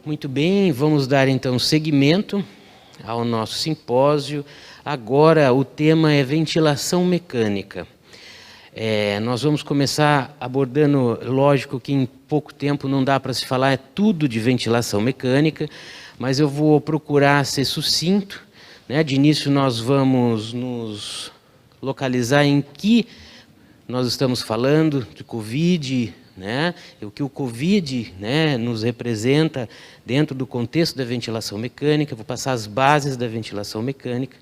Muito bem, vamos dar então seguimento ao nosso simpósio. Agora o tema é ventilação mecânica. Nós vamos começar abordando, lógico que em pouco tempo não dá para se falar tudo de ventilação mecânica, mas eu vou procurar ser sucinto, né? De início nós vamos nos localizar em que nós estamos falando de Covid, né? O que o Covid, né, nos representa dentro do contexto da ventilação mecânica. Vou passar as bases da ventilação mecânica,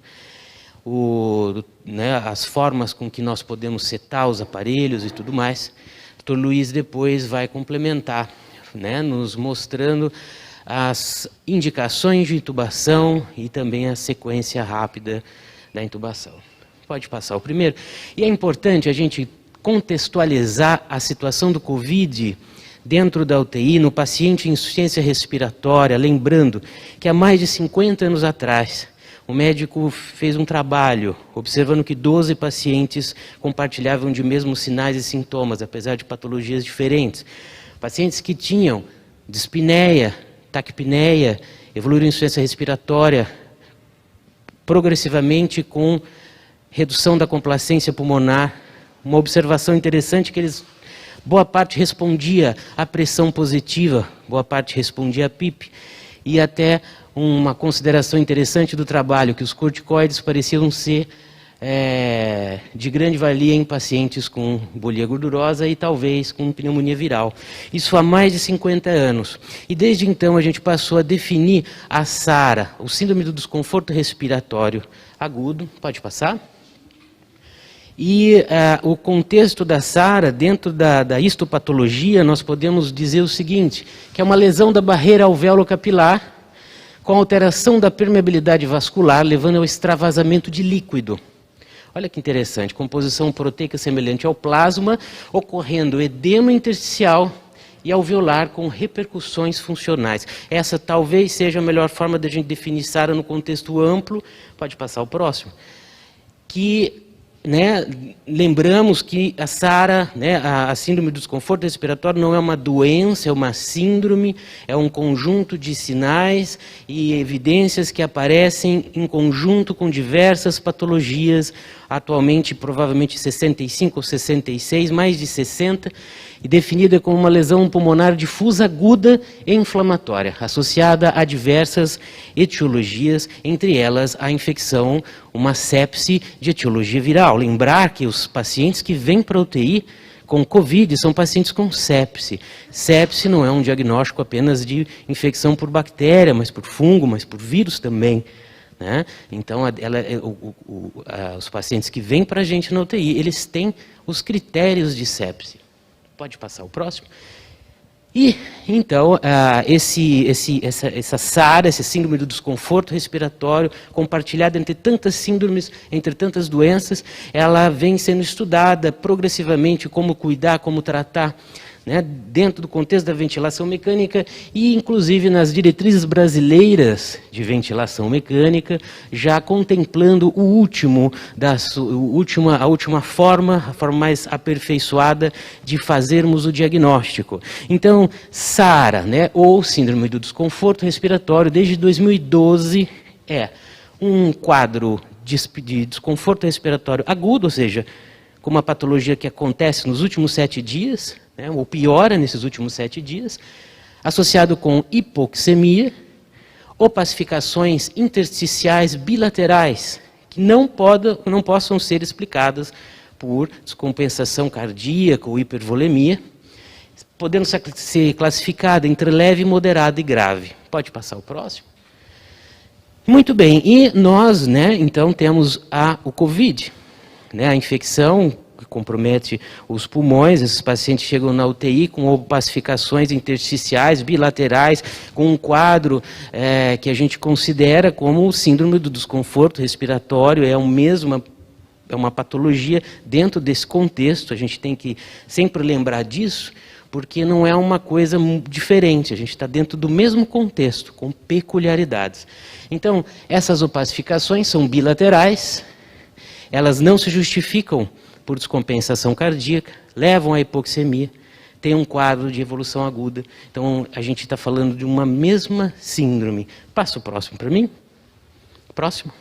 as formas com que nós podemos setar os aparelhos e tudo mais. O Dr. Luiz depois vai complementar, né, nos mostrando as indicações de intubação e também a sequência rápida da intubação. Pode passar o primeiro. E é importante a gente contextualizar a situação do Covid dentro da UTI, no paciente em insuficiência respiratória, lembrando que há mais de 50 anos atrás, o médico fez um trabalho observando que 12 pacientes compartilhavam de mesmos sinais e sintomas, apesar de patologias diferentes. Pacientes que tinham dispneia, taquipneia, evoluíram em insuficiência respiratória, progressivamente com redução da complacência pulmonar. Uma observação interessante que boa parte respondia à pressão positiva, boa parte respondia à PIP, e até uma consideração interessante do trabalho, que os corticoides pareciam ser de grande valia em pacientes com embolia gordurosa e talvez com pneumonia viral. Isso há mais de 50 anos. E desde então a gente passou a definir a SARA, o síndrome do desconforto respiratório agudo. Pode passar? E o contexto da SARA, dentro da histopatologia, nós podemos dizer o seguinte, que é uma lesão da barreira alvéolo-capilar, com alteração da permeabilidade vascular, levando ao extravasamento de líquido. Olha que interessante, composição proteica semelhante ao plasma, ocorrendo edema intersticial e alveolar com repercussões funcionais. Essa talvez seja a melhor forma de a gente definir SARA no contexto amplo. Pode passar o próximo. Lembramos que a SARA, a síndrome do desconforto respiratório, não é uma doença, é uma síndrome, é um conjunto de sinais e evidências que aparecem em conjunto com diversas patologias, atualmente provavelmente 65 ou 66, mais de 60, e definida como uma lesão pulmonar difusa aguda e inflamatória, associada a diversas etiologias, entre elas a infecção, uma sepse de etiologia viral. Lembrar que os pacientes que vêm para a UTI com Covid são pacientes com sepse. Sepse não é um diagnóstico apenas de infecção por bactéria, mas por fungo, mas por vírus também. Né? Então, os pacientes que vêm para a gente na UTI, eles têm os critérios de sepse. Pode passar o próximo. E, então, essa SARA, esse síndrome do desconforto respiratório, compartilhada entre tantas síndromes, entre tantas doenças, ela vem sendo estudada progressivamente, como cuidar, como tratar, né, dentro do contexto da ventilação mecânica e, inclusive, nas diretrizes brasileiras de ventilação mecânica, já contemplando a última forma, a forma mais aperfeiçoada de fazermos o diagnóstico. Então, SARA, ou Síndrome do Desconforto Respiratório, desde 2012, é um quadro de desconforto respiratório agudo, ou seja, com uma patologia que acontece nos últimos 7 dias, ou piora nesses últimos 7 dias, associado com hipoxemia, opacificações intersticiais bilaterais, que não possam ser explicadas por descompensação cardíaca ou hipervolemia, podendo ser classificada entre leve, moderada e grave. Pode passar o próximo? Muito bem, e nós, então, temos o Covid, a infecção que compromete os pulmões. Esses pacientes chegam na UTI com opacificações intersticiais, bilaterais, com um quadro que a gente considera como o síndrome do desconforto respiratório, é uma patologia dentro desse contexto. A gente tem que sempre lembrar disso, porque não é uma coisa diferente, a gente está dentro do mesmo contexto, com peculiaridades. Então, essas opacificações são bilaterais, elas não se justificam por descompensação cardíaca, levam à hipoxemia, tem um quadro de evolução aguda. Então, a gente está falando de uma mesma síndrome. Passa o próximo para mim. Próximo.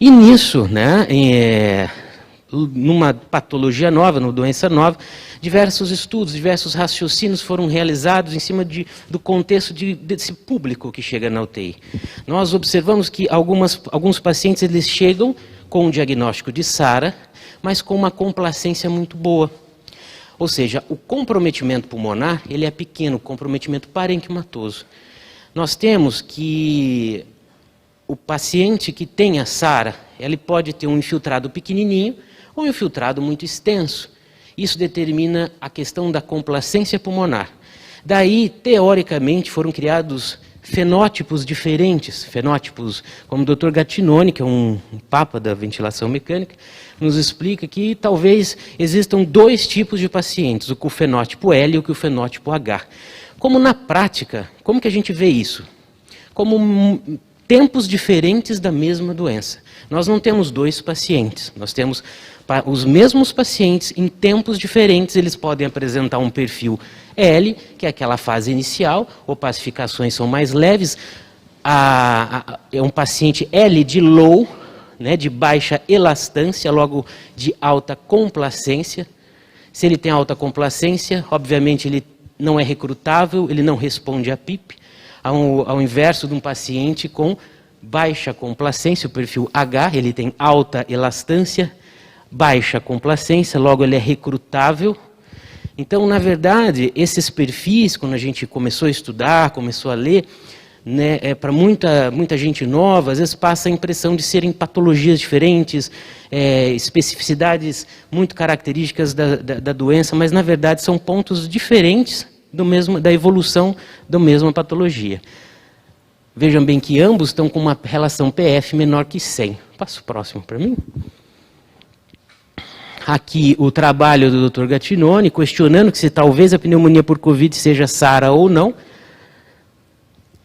E nisso, né, numa patologia nova, numa doença nova, diversos estudos, diversos raciocínios foram realizados em cima do contexto desse público que chega na UTI. Nós observamos que alguns pacientes eles chegam com um diagnóstico de SARA, mas com uma complacência muito boa. Ou seja, o comprometimento pulmonar ele é pequeno, o comprometimento parenquimatoso. Nós temos que o paciente que tem a SARA, ele pode ter um infiltrado pequenininho ou um infiltrado muito extenso. Isso determina a questão da complacência pulmonar. Daí, teoricamente, foram criados fenótipos diferentes, fenótipos como o Dr. Gattinoni, que é um papa da ventilação mecânica, nos explica que talvez existam dois tipos de pacientes, o com o fenótipo L e o com o fenótipo H. Como na prática, como que a gente vê isso? Como tempos diferentes da mesma doença. Nós não temos dois pacientes, nós temos os mesmos pacientes em tempos diferentes, eles podem apresentar um perfil L, que é aquela fase inicial, opacificações são mais leves, é um paciente L de low, né, de baixa elastância, logo de alta complacência. Se ele tem alta complacência, obviamente ele não é recrutável, ele não responde a PIP, ao inverso de um paciente com baixa complacência, o perfil H, ele tem alta elastância, baixa complacência, logo ele é recrutável. Então, na verdade, esses perfis, quando a gente começou a estudar, começou a ler, né, para muita gente nova, às vezes passa a impressão de serem patologias diferentes, especificidades muito características da doença, mas na verdade são pontos diferentes da evolução da mesma patologia. Vejam bem que ambos estão com uma relação PF menor que 100. Passa o próximo para mim. Aqui o trabalho do Dr. Gattinoni, questionando que se talvez a pneumonia por Covid seja SARA ou não.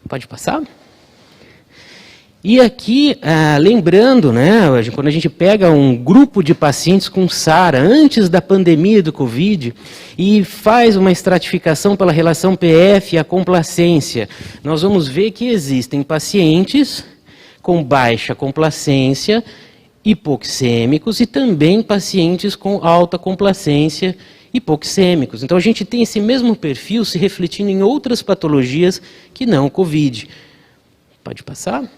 Pode passar? E aqui, lembrando, né, quando a gente pega um grupo de pacientes com SARA antes da pandemia do Covid e faz uma estratificação pela relação PF e a complacência, nós vamos ver que existem pacientes com baixa complacência, hipoxêmicos e também pacientes com alta complacência, hipoxêmicos. Então a gente tem esse mesmo perfil se refletindo em outras patologias que não o Covid. Pode passar?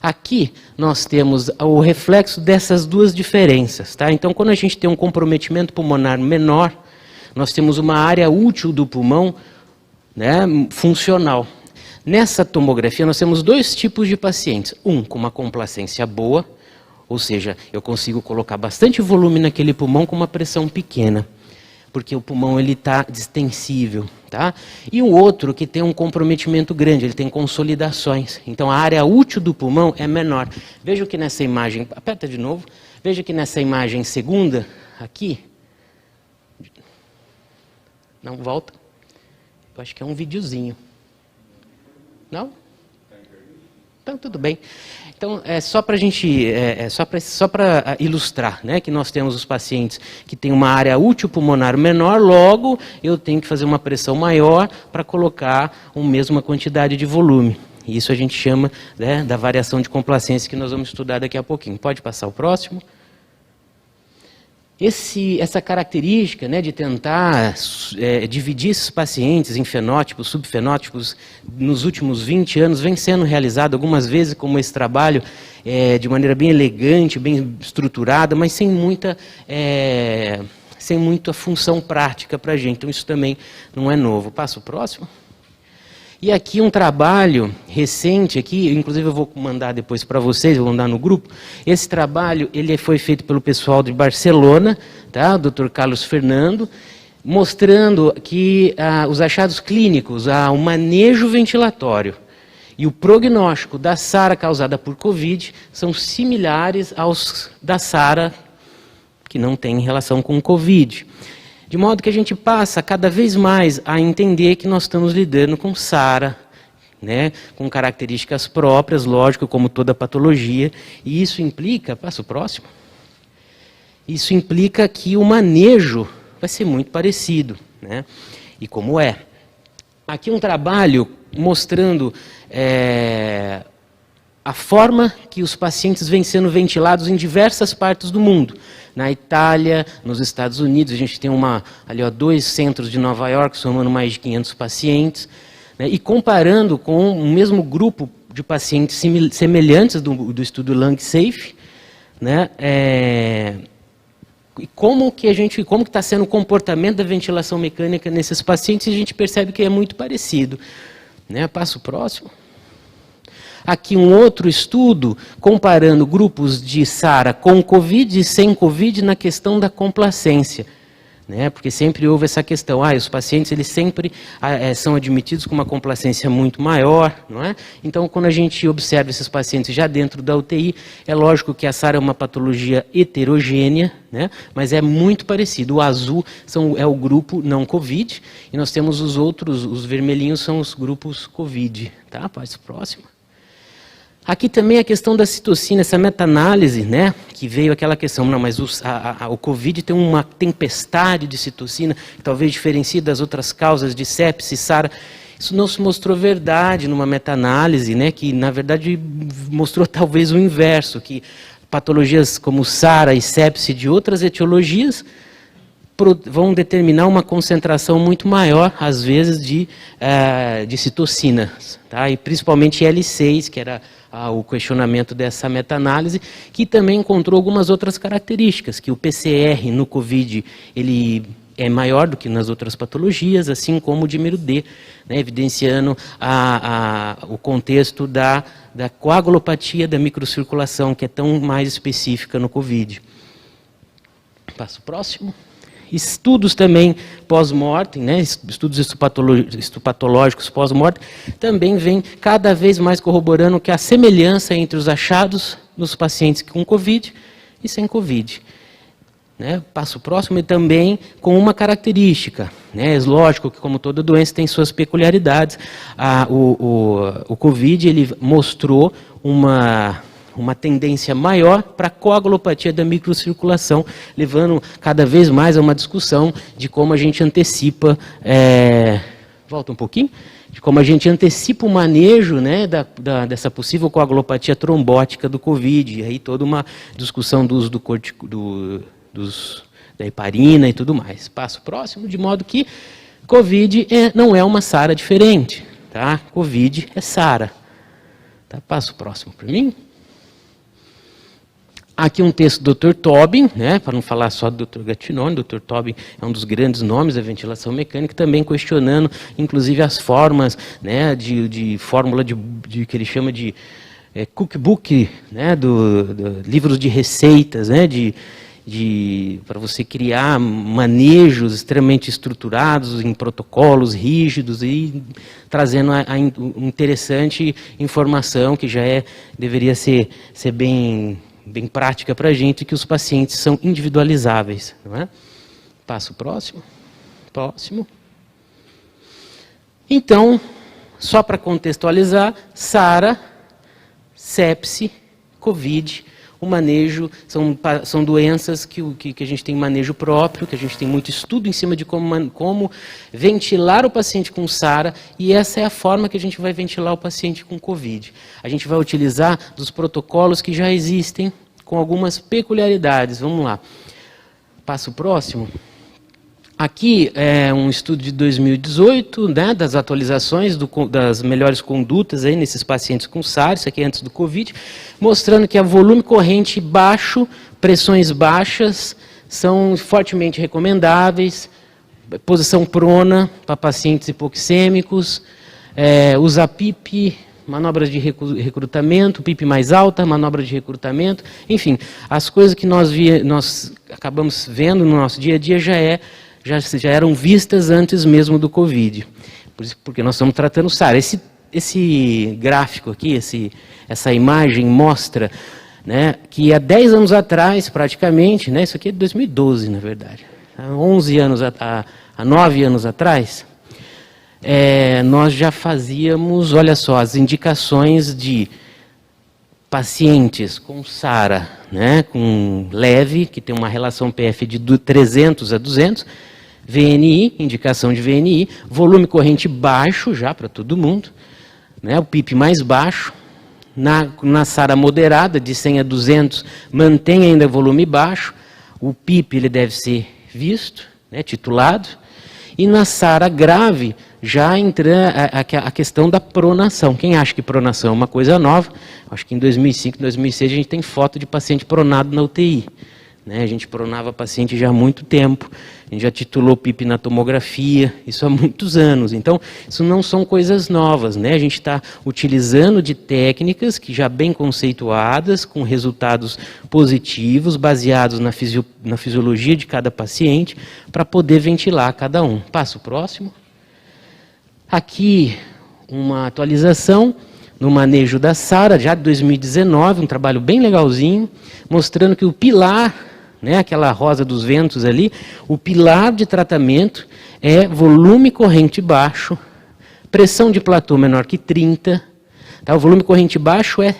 Aqui nós temos o reflexo dessas duas diferenças, tá? Então, quando a gente tem um comprometimento pulmonar menor, nós temos uma área útil do pulmão, né, funcional. Nessa tomografia nós temos dois tipos de pacientes. Um com uma complacência boa, ou seja, eu consigo colocar bastante volume naquele pulmão com uma pressão pequena, porque o pulmão ele está distensível, tá? E o outro que tem um comprometimento grande, ele tem consolidações. Então a área útil do pulmão é menor. Veja que nessa imagem, aperta de novo, veja que nessa imagem segunda, aqui, não, volta, eu acho que é um videozinho. Não? Então tudo bem. Então, só para a gente, só para ilustrar, né, que nós temos os pacientes que têm uma área útil pulmonar menor, logo eu tenho que fazer uma pressão maior para colocar a mesma quantidade de volume. Isso a gente chama, né, da variação de complacência que nós vamos estudar daqui a pouquinho. Pode passar o próximo? Essa característica, né, de tentar dividir esses pacientes em fenótipos, subfenótipos, nos últimos 20 anos, vem sendo realizado algumas vezes como esse trabalho, de maneira bem elegante, bem estruturada, mas sem muita função prática para a gente. Então isso também não é novo. Passa o próximo. E aqui um trabalho recente, aqui, inclusive eu vou mandar depois para vocês, vou mandar no grupo. Esse trabalho ele foi feito pelo pessoal de Barcelona, tá? O Dr. Carlos Fernando, mostrando que os achados clínicos, o manejo ventilatório e o prognóstico da SARA causada por Covid são similares aos da SARA que não tem relação com Covid. De modo que a gente passa cada vez mais a entender que nós estamos lidando com SARA, né, com características próprias, lógico, como toda patologia, e isso implica, passa o próximo, Isso implica que o manejo vai ser muito parecido, né? E como é? Aqui um trabalho mostrando a forma que os pacientes vêm sendo ventilados em diversas partes do mundo. Na Itália, nos Estados Unidos, a gente tem ali, 2 centros de Nova York, somando mais de 500 pacientes, né, e comparando com o mesmo grupo de pacientes semelhantes do estudo LungSafe, né, e como que está sendo o comportamento da ventilação mecânica nesses pacientes, a gente percebe que é muito parecido, né? Passo próximo. Aqui um outro estudo comparando grupos de SARA com Covid e sem Covid na questão da complacência, né? Porque sempre houve essa questão, os pacientes eles sempre são admitidos com uma complacência muito maior, não é? Então, quando a gente observa esses pacientes já dentro da UTI, é lógico que a SARA é uma patologia heterogênea, né? Mas é muito parecido. O azul é o grupo não Covid, e nós temos os outros, os vermelhinhos são os grupos Covid. Tá? Passo próximo. Aqui também a questão da citocina, essa meta-análise, né, que veio aquela questão, não, mas o Covid tem uma tempestade de citocina, que talvez diferencie das outras causas de sepsis, SARA. Isso não se mostrou verdade numa meta-análise, né, que na verdade mostrou talvez o inverso, que patologias como SARA e sepsis de outras etiologias vão determinar uma concentração muito maior, às vezes, de citocinas, tá? E principalmente L6, que era o questionamento dessa meta-análise, que também encontrou algumas outras características, que o PCR no COVID ele é maior do que nas outras patologias, assim como o dímero D, né, evidenciando o contexto da coagulopatia da microcirculação, que é tão mais específica no COVID. Passo próximo. Estudos também pós-mortem, né, estudos histopatológicos pós-mortem, também vêm cada vez mais corroborando que a semelhança entre os achados nos pacientes com Covid e sem Covid. Né, passo próximo e também com uma característica. Né, é lógico que, como toda doença, tem suas peculiaridades. O Covid ele mostrou uma tendência maior para a coagulopatia da microcirculação, levando cada vez mais a uma discussão de como a gente antecipa, volta um pouquinho, de como a gente antecipa o manejo, né, dessa possível coagulopatia trombótica do Covid, e aí toda uma discussão do uso da heparina e tudo mais. Passo próximo, de modo que Covid não é uma SARA diferente, tá? Covid é SARA. Tá? Passo próximo para mim. Aqui um texto do Dr. Tobin, né, para não falar só do Dr. Gattinone. Dr. Tobin é um dos grandes nomes da ventilação mecânica, também questionando, inclusive, as formas, né, de fórmula que ele chama de cookbook, né, do livros de receitas, né, para você criar manejos extremamente estruturados em protocolos rígidos e trazendo a interessante informação que já deveria ser bem prática para a gente, que os pacientes são individualizáveis. Não é? Passo próximo. Próximo. Então, só para contextualizar, SARA, sepse, COVID, o manejo, são doenças que a gente tem manejo próprio, que a gente tem muito estudo em cima de como ventilar o paciente com SARA, e essa é a forma que a gente vai ventilar o paciente com COVID. A gente vai utilizar dos protocolos que já existem, com algumas peculiaridades. Vamos lá. Passo próximo. Aqui é um estudo de 2018, né, das atualizações das melhores condutas aí nesses pacientes com SARA, isso aqui é antes do COVID, mostrando que a volume corrente baixo, pressões baixas, são fortemente recomendáveis, posição prona para pacientes hipoxêmicos, usar PIP, manobras de recrutamento, PIP mais alta, manobra de recrutamento, enfim, as coisas que nós acabamos vendo no nosso dia a dia já eram vistas antes mesmo do COVID, porque nós estamos tratando SARA. Esse gráfico aqui, essa imagem mostra, né, que há 10 anos atrás, praticamente, né, isso aqui é de 2012, na verdade, há 9 anos atrás, nós já fazíamos, olha só, as indicações de pacientes com SARA, né, com leve, que tem uma relação PF de 300 a 200, VNI, indicação de VNI, volume corrente baixo já para todo mundo, né, o PIP mais baixo, na SARA moderada, de 100 a 200, mantém ainda volume baixo, o PIP ele deve ser visto, né, titulado, e na SARA grave já entra a questão da pronação. Quem acha que pronação é uma coisa nova? Acho que em 2005, 2006 a gente tem foto de paciente pronado na UTI. Né? A gente pronava paciente já há muito tempo, a gente já titulou PIP na tomografia, isso há muitos anos. Então, isso não são coisas novas, né? A gente está utilizando de técnicas que já bem conceituadas, com resultados positivos, baseados na fisiologia de cada paciente, para poder ventilar cada um. Passo próximo. Aqui, uma atualização no manejo da SARA, já de 2019, um trabalho bem legalzinho, mostrando que o pilar, né, aquela rosa dos ventos ali, o pilar de tratamento é volume corrente baixo, pressão de platô menor que 30, tá? O volume corrente baixo é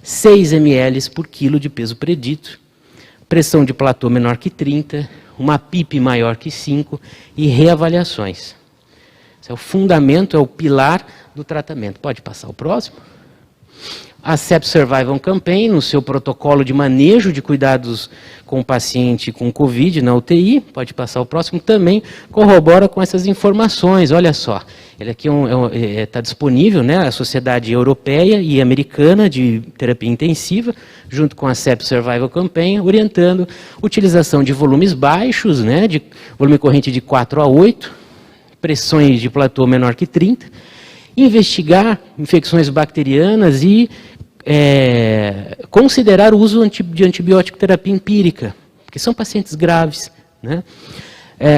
6 ml por quilo de peso predito, pressão de platô menor que 30, uma PIP maior que 5 e reavaliações. Esse é o fundamento, é o pilar do tratamento. Pode passar o próximo. A Sepsis Survival Campaign, no seu protocolo de manejo de cuidados com o paciente com Covid na UTI, pode passar o próximo, também corrobora com essas informações. Olha só, ele aqui está disponível, né, a Sociedade Europeia e Americana de Terapia Intensiva, junto com a Sepsis Survival Campaign, orientando utilização de volumes baixos, né, de volume corrente de 4 a 8, pressões de platô menor que 30, investigar infecções bacterianas e considerar o uso de antibiótico terapia empírica, porque são pacientes graves, né?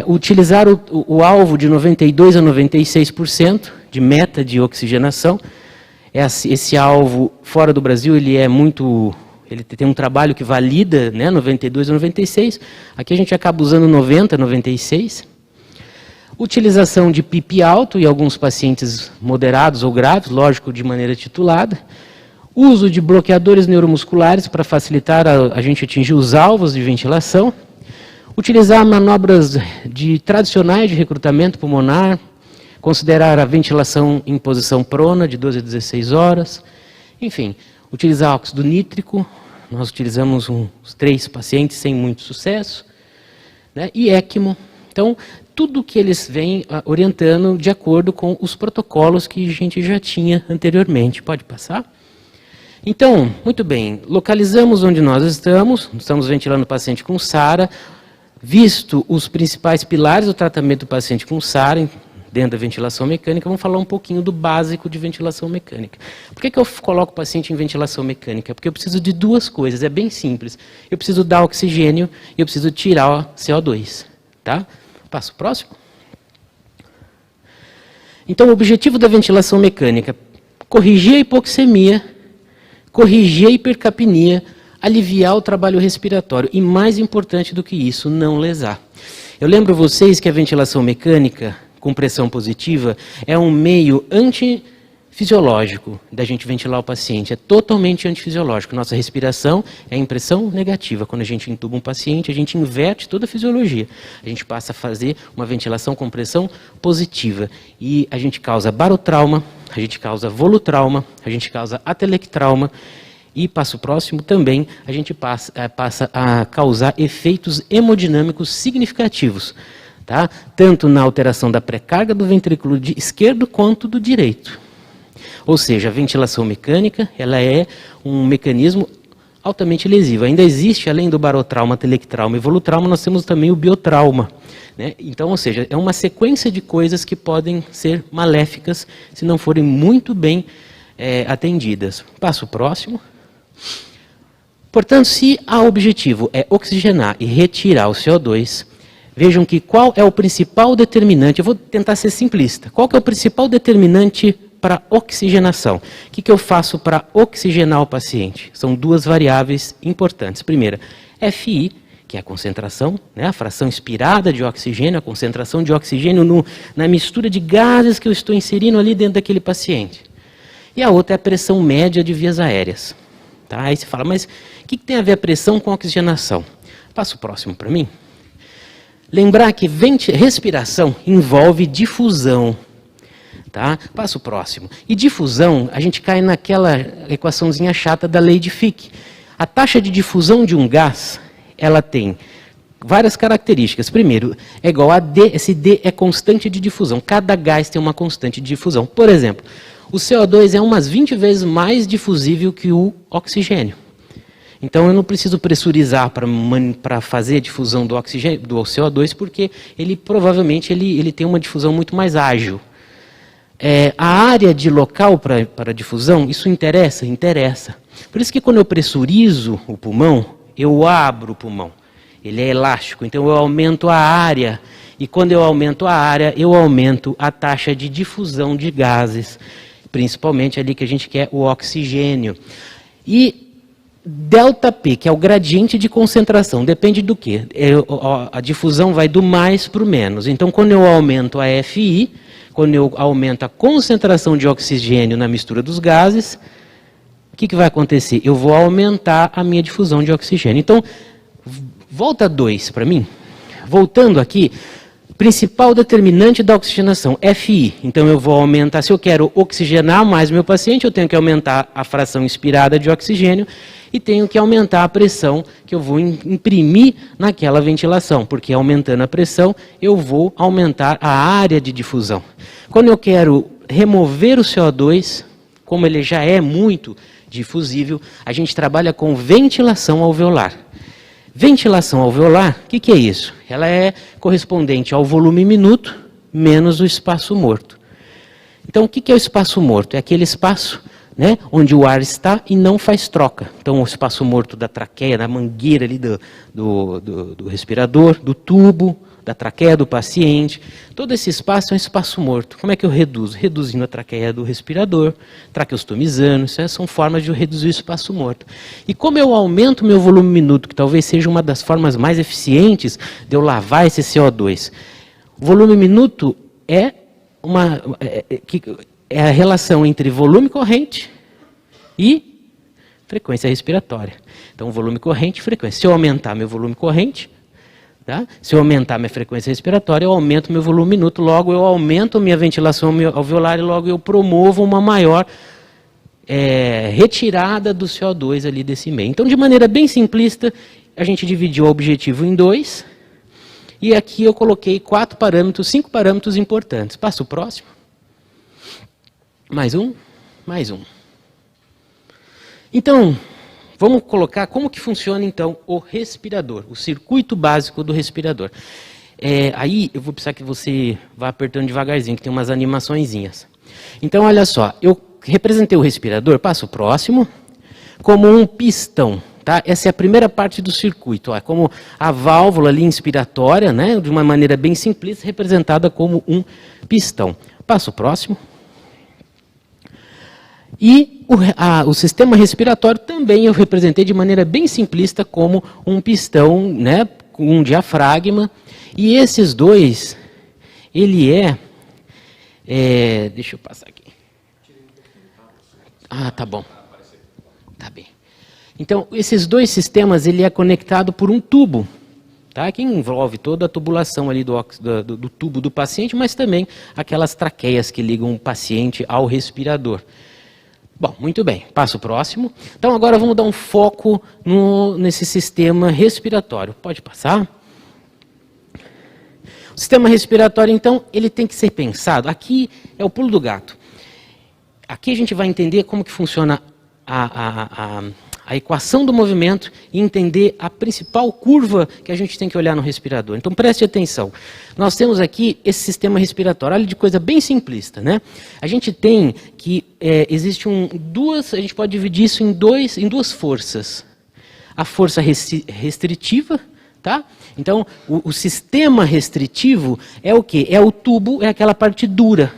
Utilizar o alvo de 92% a 96% de meta de oxigenação. Esse alvo, fora do Brasil, ele tem um trabalho que valida, né, 92% a 96%, aqui a gente acaba usando 90% a 96%. Utilização de PIP alto em alguns pacientes moderados ou graves, lógico, de maneira titulada. Uso de bloqueadores neuromusculares para facilitar a gente atingir os alvos de ventilação. Utilizar manobras tradicionais de recrutamento pulmonar. Considerar a ventilação em posição prona de 12 a 16 horas. Enfim, utilizar óxido nítrico. Nós utilizamos uns 3 pacientes sem muito sucesso. Né? E ECMO. Então, tudo que eles vêm orientando de acordo com os protocolos que a gente já tinha anteriormente. Pode passar? Então, muito bem, localizamos onde nós estamos ventilando o paciente com SARA, visto os principais pilares do tratamento do paciente com SARA, dentro da ventilação mecânica, vamos falar um pouquinho do básico de ventilação mecânica. Por que eu coloco o paciente em ventilação mecânica? Porque eu preciso de 2 coisas, é bem simples. Eu preciso dar oxigênio e eu preciso tirar o CO2, tá? Passo próximo. Então, o objetivo da ventilação mecânica, corrigir a hipoxemia, corrigir a hipercapnia, aliviar o trabalho respiratório e, mais importante do que isso, não lesar. Eu lembro vocês que a ventilação mecânica com pressão positiva é um meio antifisiológico da gente ventilar o paciente, é totalmente antifisiológico. Nossa respiração é impressão negativa. Quando a gente intuba um paciente, a gente inverte toda a fisiologia. A gente passa a fazer uma ventilação com pressão positiva e a gente causa barotrauma, a gente causa volutrauma, a gente causa atelectrauma e, passo próximo, também a gente passa a causar efeitos hemodinâmicos significativos, tá? Tanto na alteração da pré-carga do ventrículo esquerdo quanto do direito. Ou seja, a ventilação mecânica ela é um mecanismo altamente lesivo. Ainda existe, além do barotrauma, telectrauma e volutrauma, nós temos também o biotrauma. Né? Então, ou seja, é uma sequência de coisas que podem ser maléficas se não forem muito bem atendidas. Passo próximo. Portanto, se o objetivo é oxigenar e retirar o CO2, vejam que qual é o principal determinante, eu vou tentar ser simplista, qual que é o principal determinante para oxigenação? O que eu faço para oxigenar o paciente? São 2 variáveis importantes. Primeira, FI, que é a concentração, né, a fração inspirada de oxigênio, a concentração de oxigênio na mistura de gases que eu estou inserindo ali dentro daquele paciente. E a outra é a pressão média de vias aéreas. Tá? Aí você fala, mas o que tem a ver a pressão com a oxigenação? Passa o próximo para mim. Lembrar que respiração envolve difusão. Tá? Passa o próximo. E difusão, a gente cai naquela equaçãozinha chata da lei de Fick. A taxa de difusão de um gás, ela tem várias características. Primeiro, é igual a D, esse D é constante de difusão. Cada gás tem uma constante de difusão. Por exemplo, o CO2 é umas 20 vezes mais difusível que o oxigênio. Então eu não preciso pressurizar para fazer a difusão do oxigênio, do CO2, porque ele provavelmente ele tem uma difusão muito mais ágil. A área de local para difusão, isso interessa? Interessa. Por isso que quando eu pressurizo o pulmão, eu abro o pulmão. Ele é elástico, então eu aumento a área. E quando eu aumento a área, eu aumento a taxa de difusão de gases. Principalmente ali que a gente quer o oxigênio. E ΔP, que é o gradiente de concentração, depende do quê? A difusão vai do mais para o menos. Então, quando eu aumento a FI, quando eu aumento a concentração de oxigênio na mistura dos gases, o que vai acontecer? Eu vou aumentar a minha difusão de oxigênio. Então, volta 2 para mim. Voltando aqui, principal determinante da oxigenação, FI. Então eu vou aumentar, se eu quero oxigenar mais meu paciente, eu tenho que aumentar a fração inspirada de oxigênio e tenho que aumentar a pressão que eu vou imprimir naquela ventilação, porque aumentando a pressão, eu vou aumentar a área de difusão. Quando eu quero remover o CO2, como ele já é muito difusível, a gente trabalha com ventilação alveolar. Ventilação alveolar, o que é isso? Ela é correspondente ao volume minuto menos o espaço morto. Então, o que é o espaço morto? É aquele espaço, né, onde o ar está e não faz troca. Então, o espaço morto da traqueia, da mangueira ali do respirador, do tubo, da traqueia do paciente. Todo esse espaço é um espaço morto. Como é que eu reduzo? Reduzindo a traqueia do respirador, traqueostomizando, isso são formas de eu reduzir o espaço morto. E como eu aumento meu volume minuto, que talvez seja uma das formas mais eficientes de eu lavar esse CO2, o volume minuto é a relação entre volume corrente e frequência respiratória. Então, volume corrente e frequência. Se eu aumentar meu volume corrente, tá? Se eu aumentar minha frequência respiratória, eu aumento meu volume minuto, logo eu aumento minha ventilação alveolar e logo eu promovo uma maior retirada do CO2 ali desse meio. Então, de maneira bem simplista, a gente dividiu o objetivo em 2, e aqui eu coloquei 5 parâmetros importantes. Passa o próximo. Mais um. Então, vamos colocar como que funciona, então, o respirador, o circuito básico do respirador. Aí, eu vou precisar que você vá apertando devagarzinho, que tem umas animaçõezinhas. Então, olha só, eu representei o respirador, passo o próximo, como um pistão. Tá? Essa é a primeira parte do circuito, ó, como a válvula ali inspiratória, né, de uma maneira bem simplista, representada como um pistão. Passo o próximo. E o sistema respiratório também eu representei de maneira bem simplista como um pistão, né, com um diafragma. E esses dois, ele deixa eu passar aqui. Ah, tá bom. Tá bem. Então, esses dois sistemas, ele é conectado por um tubo, tá? Que envolve toda a tubulação ali do tubo do paciente, mas também aquelas traqueias que ligam o paciente ao respirador. Bom, muito bem, passo o próximo. Então agora vamos dar um foco nesse sistema respiratório. Pode passar? O sistema respiratório, então, ele tem que ser pensado. Aqui é o pulo do gato. Aqui a gente vai entender como que funciona a equação do movimento e entender a principal curva que a gente tem que olhar no respirador. Então preste atenção. Nós temos aqui esse sistema respiratório, olha de coisa bem simplista, né? A gente tem que existe a gente pode dividir isso em duas forças. A força restritiva, tá? Então o sistema restritivo é o quê? É o tubo, é aquela parte dura,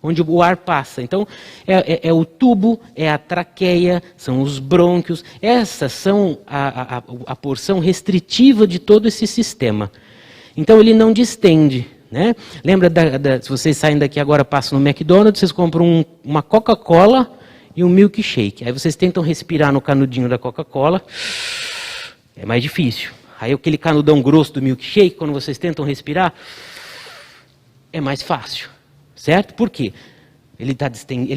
onde o ar passa. Então, é o tubo, é a traqueia, são os brônquios. Essas são a porção restritiva de todo esse sistema. Então, ele não distende, né? Lembra, se vocês saem daqui agora, passam no McDonald's, vocês compram uma Coca-Cola e um milkshake. Aí vocês tentam respirar no canudinho da Coca-Cola, é mais difícil. Aí aquele canudão grosso do milkshake, quando vocês tentam respirar, é mais fácil, certo? Por quê? Ele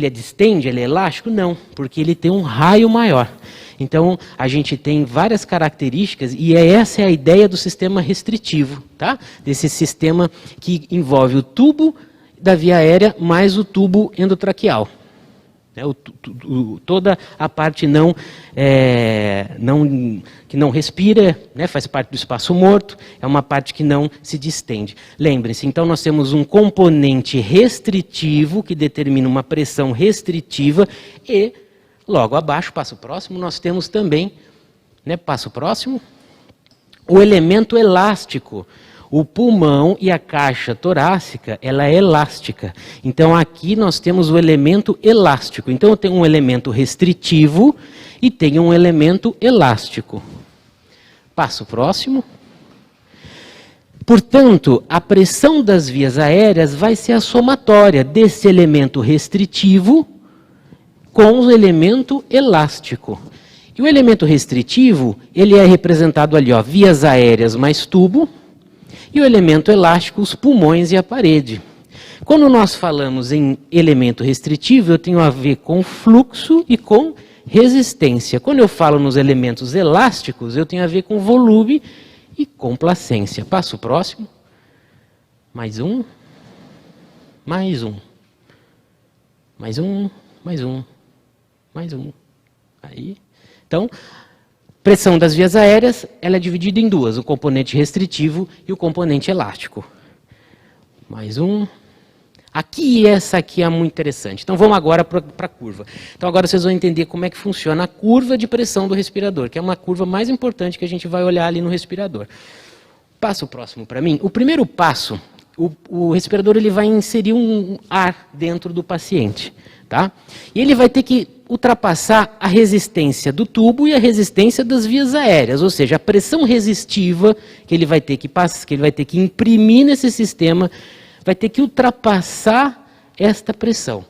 é distende, ele é elástico? Não, porque ele tem um raio maior. Então, a gente tem várias características e essa é a ideia do sistema restritivo, tá? Desse sistema que envolve o tubo da via aérea mais o tubo endotraqueal. Toda a parte que não respira, né, faz parte do espaço morto, é uma parte que não se distende. Lembrem-se, então nós temos um componente restritivo que determina uma pressão restritiva e, logo abaixo, passo próximo, nós temos também, né, passo próximo, o elemento elástico. O pulmão e a caixa torácica, ela é elástica. Então, aqui nós temos o elemento elástico. Então, eu tenho um elemento restritivo e tenho um elemento elástico. Passo próximo. Portanto, a pressão das vias aéreas vai ser a somatória desse elemento restritivo com o elemento elástico. E o elemento restritivo, ele é representado ali, ó, vias aéreas mais tubo, e o elemento elástico, os pulmões e a parede. Quando nós falamos em elemento restritivo, eu tenho a ver com fluxo e com resistência. Quando eu falo nos elementos elásticos, eu tenho a ver com volume e complacência. Passo próximo. Mais um. Mais um. Mais um. Mais um. Mais um. Aí. Então, pressão das vias aéreas, ela é dividida em duas, o componente restritivo e o componente elástico. Mais um. Aqui, essa aqui é muito interessante. Então, vamos agora para a curva. Então, agora vocês vão entender como é que funciona a curva de pressão do respirador, que é uma curva mais importante que a gente vai olhar ali no respirador. Passo próximo para mim. O primeiro passo, o respirador ele vai inserir um ar dentro do paciente, tá? E ele vai ter que ultrapassar a resistência do tubo e a resistência das vias aéreas, ou seja, a pressão resistiva que ele vai ter que passar, que ele vai ter que imprimir nesse sistema, vai ter que ultrapassar esta pressão.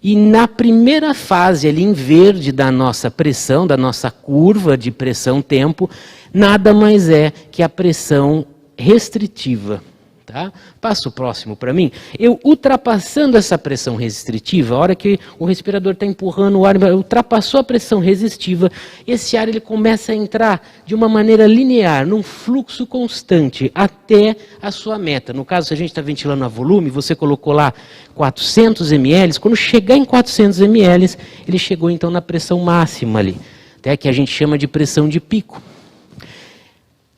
E na primeira fase ali em verde da nossa pressão, da nossa curva de pressão-tempo, nada mais é que a pressão restritiva. Tá? Passo próximo para mim. Eu ultrapassando essa pressão restritiva, a hora que o respirador está empurrando o ar, ultrapassou a pressão resistiva, esse ar ele começa a entrar de uma maneira linear, num fluxo constante, até a sua meta. No caso, se a gente está ventilando a volume, você colocou lá 400 ml, quando chegar em 400 ml, ele chegou então na pressão máxima ali, até que a gente chama de pressão de pico.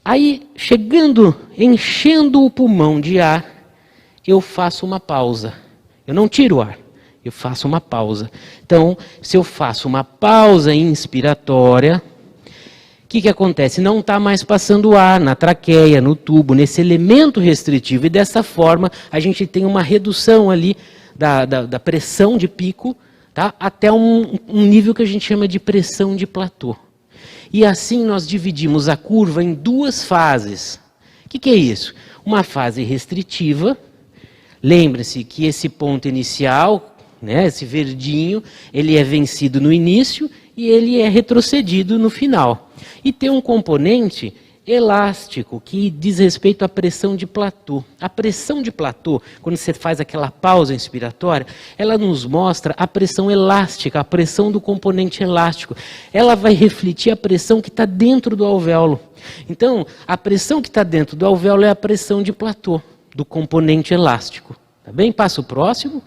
Aí, enchendo o pulmão de ar, eu faço uma pausa. Eu não tiro o ar, eu faço uma pausa. Então, se eu faço uma pausa inspiratória, o que acontece? Não está mais passando ar na traqueia, no tubo, nesse elemento restritivo. E dessa forma, a gente tem uma redução ali da pressão de pico, tá? Até um nível que a gente chama de pressão de platô. E assim nós dividimos a curva em duas fases. O que é isso? Uma fase restritiva. Lembre-se que esse ponto inicial, né, esse verdinho, ele é vencido no início e ele é retrocedido no final. E tem um componente elástico que diz respeito à pressão de platô. A pressão de platô, quando você faz aquela pausa inspiratória, ela nos mostra a pressão elástica, a pressão do componente elástico. Ela vai refletir a pressão que está dentro do alvéolo. Então, a pressão que está dentro do alvéolo é a pressão de platô, do componente elástico. Tá bem? Passo próximo.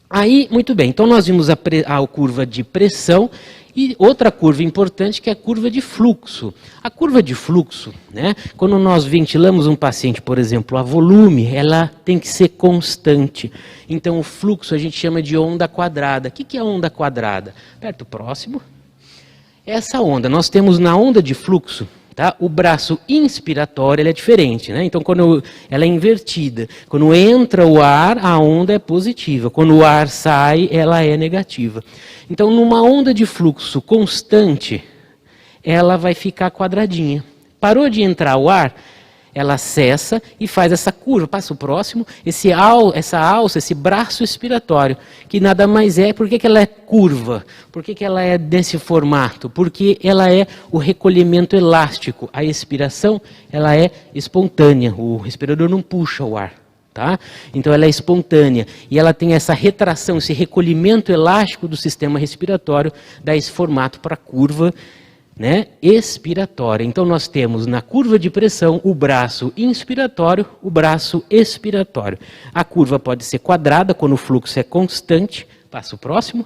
Aí, muito bem, então nós vimos a curva de pressão e outra curva importante que é a curva de fluxo. A curva de fluxo, né, quando nós ventilamos um paciente, por exemplo, a volume, ela tem que ser constante. Então o fluxo a gente chama de onda quadrada. O que é onda quadrada? Perto próximo. Essa onda, nós temos na onda de fluxo, tá? O braço inspiratório ele é diferente, né? Então, quando ela é invertida, quando entra o ar, a onda é positiva. Quando o ar sai, ela é negativa. Então, numa onda de fluxo constante, ela vai ficar quadradinha. Parou de entrar o ar, ela cessa e faz essa curva. Passa o próximo, essa alça, esse braço expiratório, que nada mais é, por que ela é curva? Por que ela é desse formato? Porque ela é o recolhimento elástico. A expiração, ela é espontânea, o respirador não puxa o ar. Tá? Então ela é espontânea e ela tem essa retração, esse recolhimento elástico do sistema respiratório, dá esse formato para a curva, né, expiratória. Então nós temos na curva de pressão o braço inspiratório, o braço expiratório. A curva pode ser quadrada quando o fluxo é constante, passa o próximo.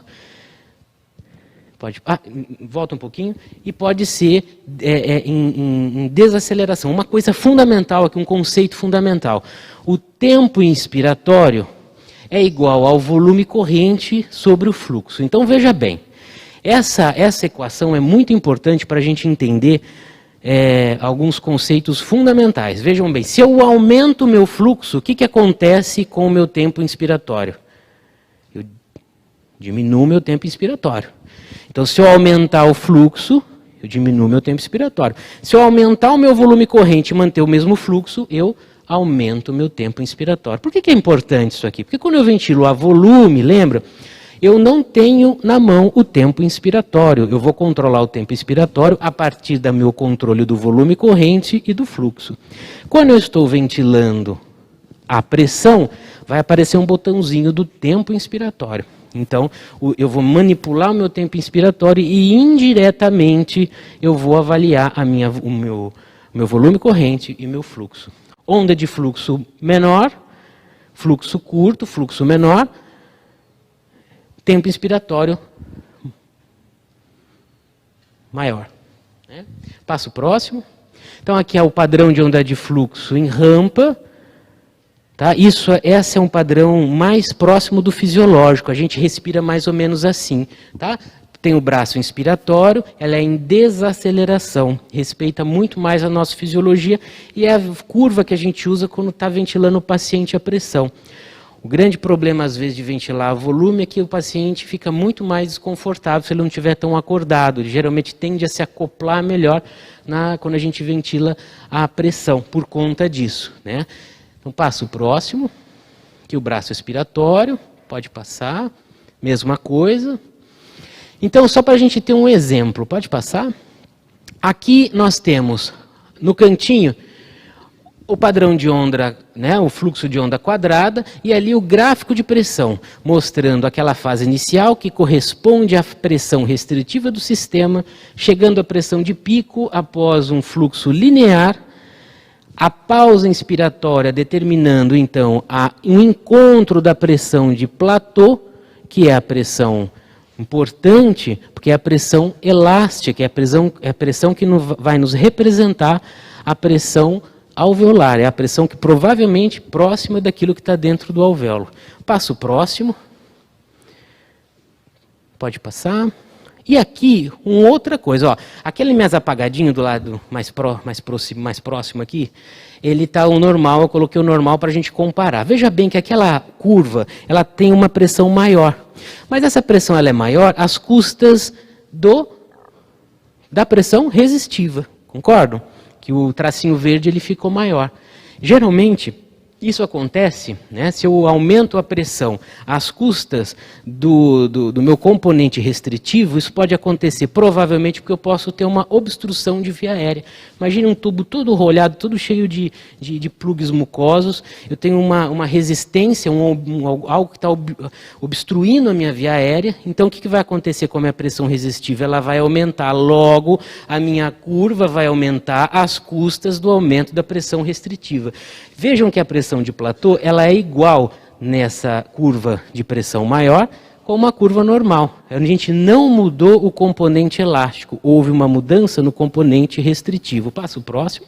Volta um pouquinho, e pode ser em desaceleração. Uma coisa fundamental aqui, um conceito fundamental. O tempo inspiratório é igual ao volume corrente sobre o fluxo. Então veja bem, essa equação é muito importante para a gente entender alguns conceitos fundamentais. Vejam bem, se eu aumento o meu fluxo, o que acontece com o meu tempo inspiratório? Eu diminuo o meu tempo inspiratório. Então, se eu aumentar o fluxo, eu diminuo meu tempo expiratório. Se eu aumentar o meu volume corrente e manter o mesmo fluxo, eu aumento o meu tempo inspiratório. Por que é importante isso aqui? Porque quando eu ventilo a volume, lembra? Eu não tenho na mão o tempo inspiratório. Eu vou controlar o tempo inspiratório a partir do meu controle do volume corrente e do fluxo. Quando eu estou ventilando a pressão, vai aparecer um botãozinho do tempo inspiratório. Então, eu vou manipular o meu tempo inspiratório e indiretamente eu vou avaliar o meu volume corrente e meu fluxo. Onda de fluxo menor, fluxo curto, fluxo menor, tempo inspiratório maior. Né? Passo próximo. Então, aqui é o padrão de onda de fluxo em rampa. Tá? Esse é um padrão mais próximo do fisiológico, a gente respira mais ou menos assim. Tá? Tem o braço inspiratório, ela é em desaceleração, respeita muito mais a nossa fisiologia e é a curva que a gente usa quando está ventilando o paciente a pressão. O grande problema, às vezes, de ventilar a volume é que o paciente fica muito mais desconfortável se ele não estiver tão acordado. Ele geralmente tende a se acoplar melhor quando a gente ventila a pressão, por conta disso. Né? Então, passa o próximo, aqui o braço expiratório, pode passar, mesma coisa. Então, só para a gente ter um exemplo, pode passar? Aqui nós temos, no cantinho, o padrão de onda, né, o fluxo de onda quadrada, e ali o gráfico de pressão, mostrando aquela fase inicial que corresponde à pressão restritiva do sistema, chegando à pressão de pico após um fluxo linear, a pausa inspiratória determinando, então, um encontro da pressão de platô, que é a pressão importante, porque é a pressão elástica, é a pressão que vai nos representar a pressão alveolar, é a pressão que provavelmente próxima daquilo que está dentro do alvéolo. Passo próximo. Pode passar. E aqui, uma outra coisa, ó, aquele mais apagadinho do lado mais próximo aqui, ele está o normal, eu coloquei o normal para a gente comparar. Veja bem que aquela curva, ela tem uma pressão maior. Mas essa pressão ela é maior às custas da pressão resistiva, concordam? Que o tracinho verde ele ficou maior. Geralmente, isso acontece, né, se eu aumento a pressão às custas do meu componente restritivo, isso pode acontecer provavelmente porque eu posso ter uma obstrução de via aérea. Imagine um tubo todo rolhado, todo cheio de plugs mucosos, eu tenho uma resistência, algo que está obstruindo a minha via aérea, então o que vai acontecer com a minha pressão resistiva? Ela vai aumentar, logo a minha curva vai aumentar às custas do aumento da pressão restritiva. Vejam que a pressão de platô ela é igual nessa curva de pressão maior com uma curva normal. A gente não mudou o componente elástico, houve uma mudança no componente restritivo. Passa o próximo.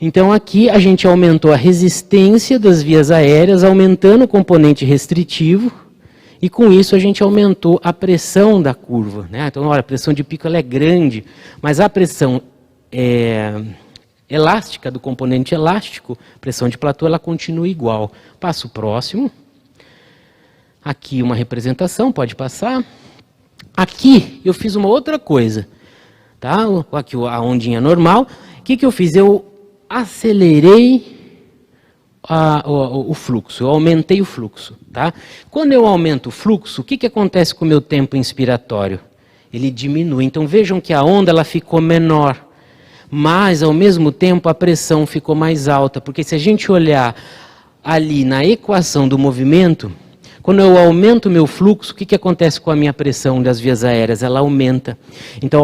Então aqui a gente aumentou a resistência das vias aéreas, aumentando o componente restritivo, e com isso a gente aumentou a pressão da curva. Né? Então, olha, a pressão de pico ela é grande, mas a pressão elástica, do componente elástico, pressão de platô, ela continua igual. Passo o próximo. Aqui uma representação, pode passar. Aqui eu fiz uma outra coisa. Tá? Aqui a ondinha normal. O que eu fiz? Eu acelerei o fluxo, eu aumentei o fluxo. Tá? Quando eu aumento o fluxo, o que acontece com o meu tempo inspiratório? Ele diminui. Então vejam que a onda ela ficou menor, mas ao mesmo tempo a pressão ficou mais alta, porque se a gente olhar ali na equação do movimento, quando eu aumento o meu fluxo, o que acontece com a minha pressão das vias aéreas? Ela aumenta. Então,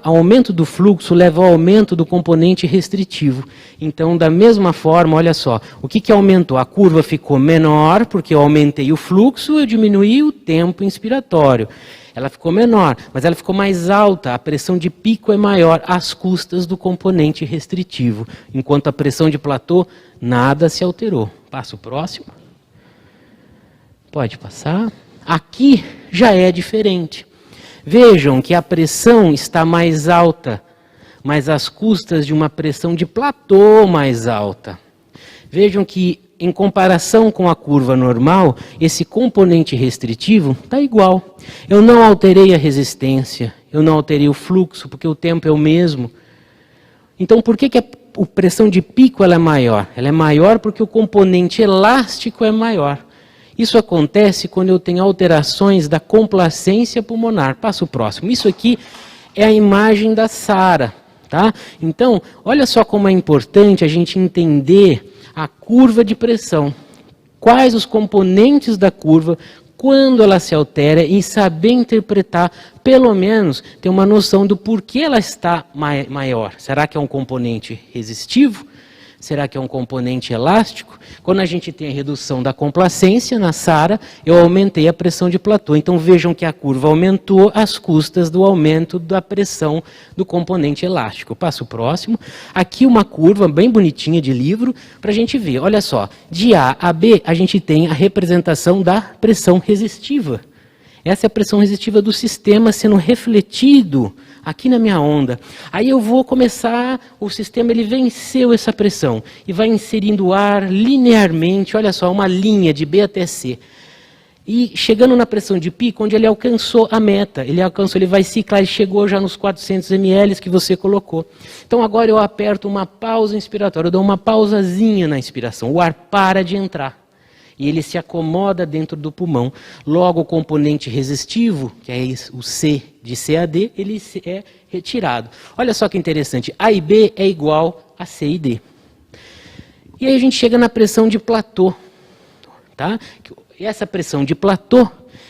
aumento do fluxo leva ao aumento do componente restritivo. Então, da mesma forma, olha só, o que aumentou? A curva ficou menor, porque eu aumentei o fluxo, eu diminuí o tempo inspiratório. Ela ficou menor, mas ela ficou mais alta, a pressão de pico é maior, às custas do componente restritivo. Enquanto a pressão de platô, nada se alterou. Passa o próximo. Pode passar. Aqui já é diferente. Vejam que a pressão está mais alta, mas às custas de uma pressão de platô mais alta. Vejam que, em comparação com a curva normal, esse componente restritivo está igual. Eu não alterei a resistência, eu não alterei o fluxo, porque o tempo é o mesmo. Então, por que a pressão de pico ela é maior? Ela é maior porque o componente elástico é maior. Isso acontece quando eu tenho alterações da complacência pulmonar. Passa o próximo. Isso aqui é a imagem da Sara. Tá? Então, olha só como é importante a gente entender a curva de pressão. Quais os componentes da curva, quando ela se altera e saber interpretar, pelo menos ter uma noção do porquê ela está maior. Será que é um componente resistivo? Será que é um componente elástico? Quando a gente tem a redução da complacência na Sara, eu aumentei a pressão de platô. Então vejam que a curva aumentou às custas do aumento da pressão do componente elástico. Eu passo o próximo. Aqui uma curva bem bonitinha de livro para a gente ver. Olha só, de A a B a gente tem a representação da pressão resistiva. Essa é a pressão resistiva do sistema sendo refletido aqui na minha onda. Aí eu vou começar, o sistema ele venceu essa pressão e vai inserindo ar linearmente, olha só, uma linha de B até C. E chegando na pressão de pico, onde ele alcançou a meta, ele vai ciclar, ele chegou já nos 400 ml que você colocou. Então agora eu aperto uma pausa inspiratória, eu dou uma pausazinha na inspiração, o ar para de entrar. E ele se acomoda dentro do pulmão. Logo, o componente resistivo, que é o C de C a D, ele é retirado. Olha só que interessante, A e B é igual a C e D. E aí a gente chega na pressão de platô. Tá? E essa pressão de platô,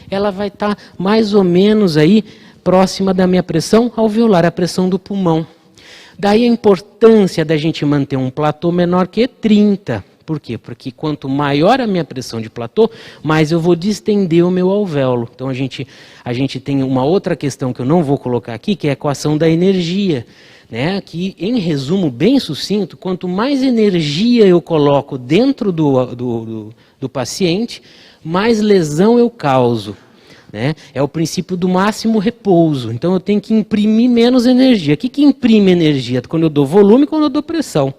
ela vai estar mais ou menos aí próxima da minha pressão alveolar, a pressão do pulmão. Daí a importância da gente manter um platô menor que 30. Por quê? Porque quanto maior a minha pressão de platô, mais eu vou distender o meu alvéolo. Então a gente tem uma outra questão que eu não vou colocar aqui, que é a equação da energia. Né? Que, em resumo bem sucinto, quanto mais energia eu coloco dentro do paciente, mais lesão eu causo. Né? É o princípio do máximo repouso. Então eu tenho que imprimir menos energia. O que imprime energia? Quando eu dou volume e quando eu dou pressão.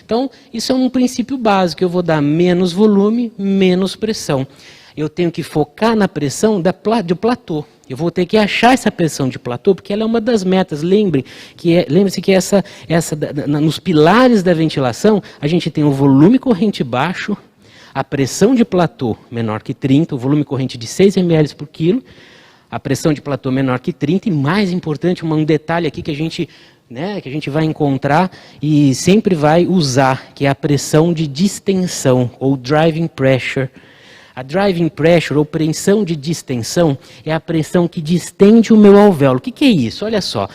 Então, isso é um princípio básico, eu vou dar menos volume, menos pressão. Eu tenho que focar na pressão do platô. Eu vou ter que achar essa pressão de platô, porque ela é uma das metas. Lembre-se que nos pilares da ventilação, a gente tem o volume corrente baixo, a pressão de platô menor que 30, o volume corrente de 6 ml por quilo, a pressão de platô menor que 30, e mais importante, um detalhe aqui que a gente vai encontrar e sempre vai usar, que é a pressão de distensão, ou driving pressure. A driving pressure, ou pressão de distensão, é a pressão que distende o meu alvéolo. O que é isso? Olha só,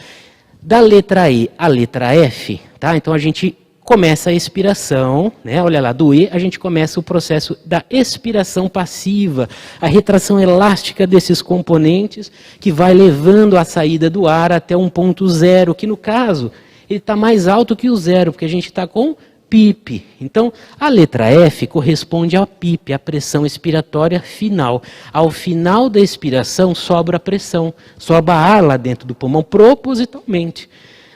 da letra E à letra F, tá? Então a gente começa a expiração, né? Olha lá, do E a gente começa o processo da expiração passiva, a retração elástica desses componentes que vai levando a saída do ar até um ponto zero, que no caso ele está mais alto que o zero, porque a gente está com PIP. Então a letra F corresponde ao PIP, a pressão expiratória final. Ao final da expiração sobra a pressão, sobra ar lá dentro do pulmão propositalmente,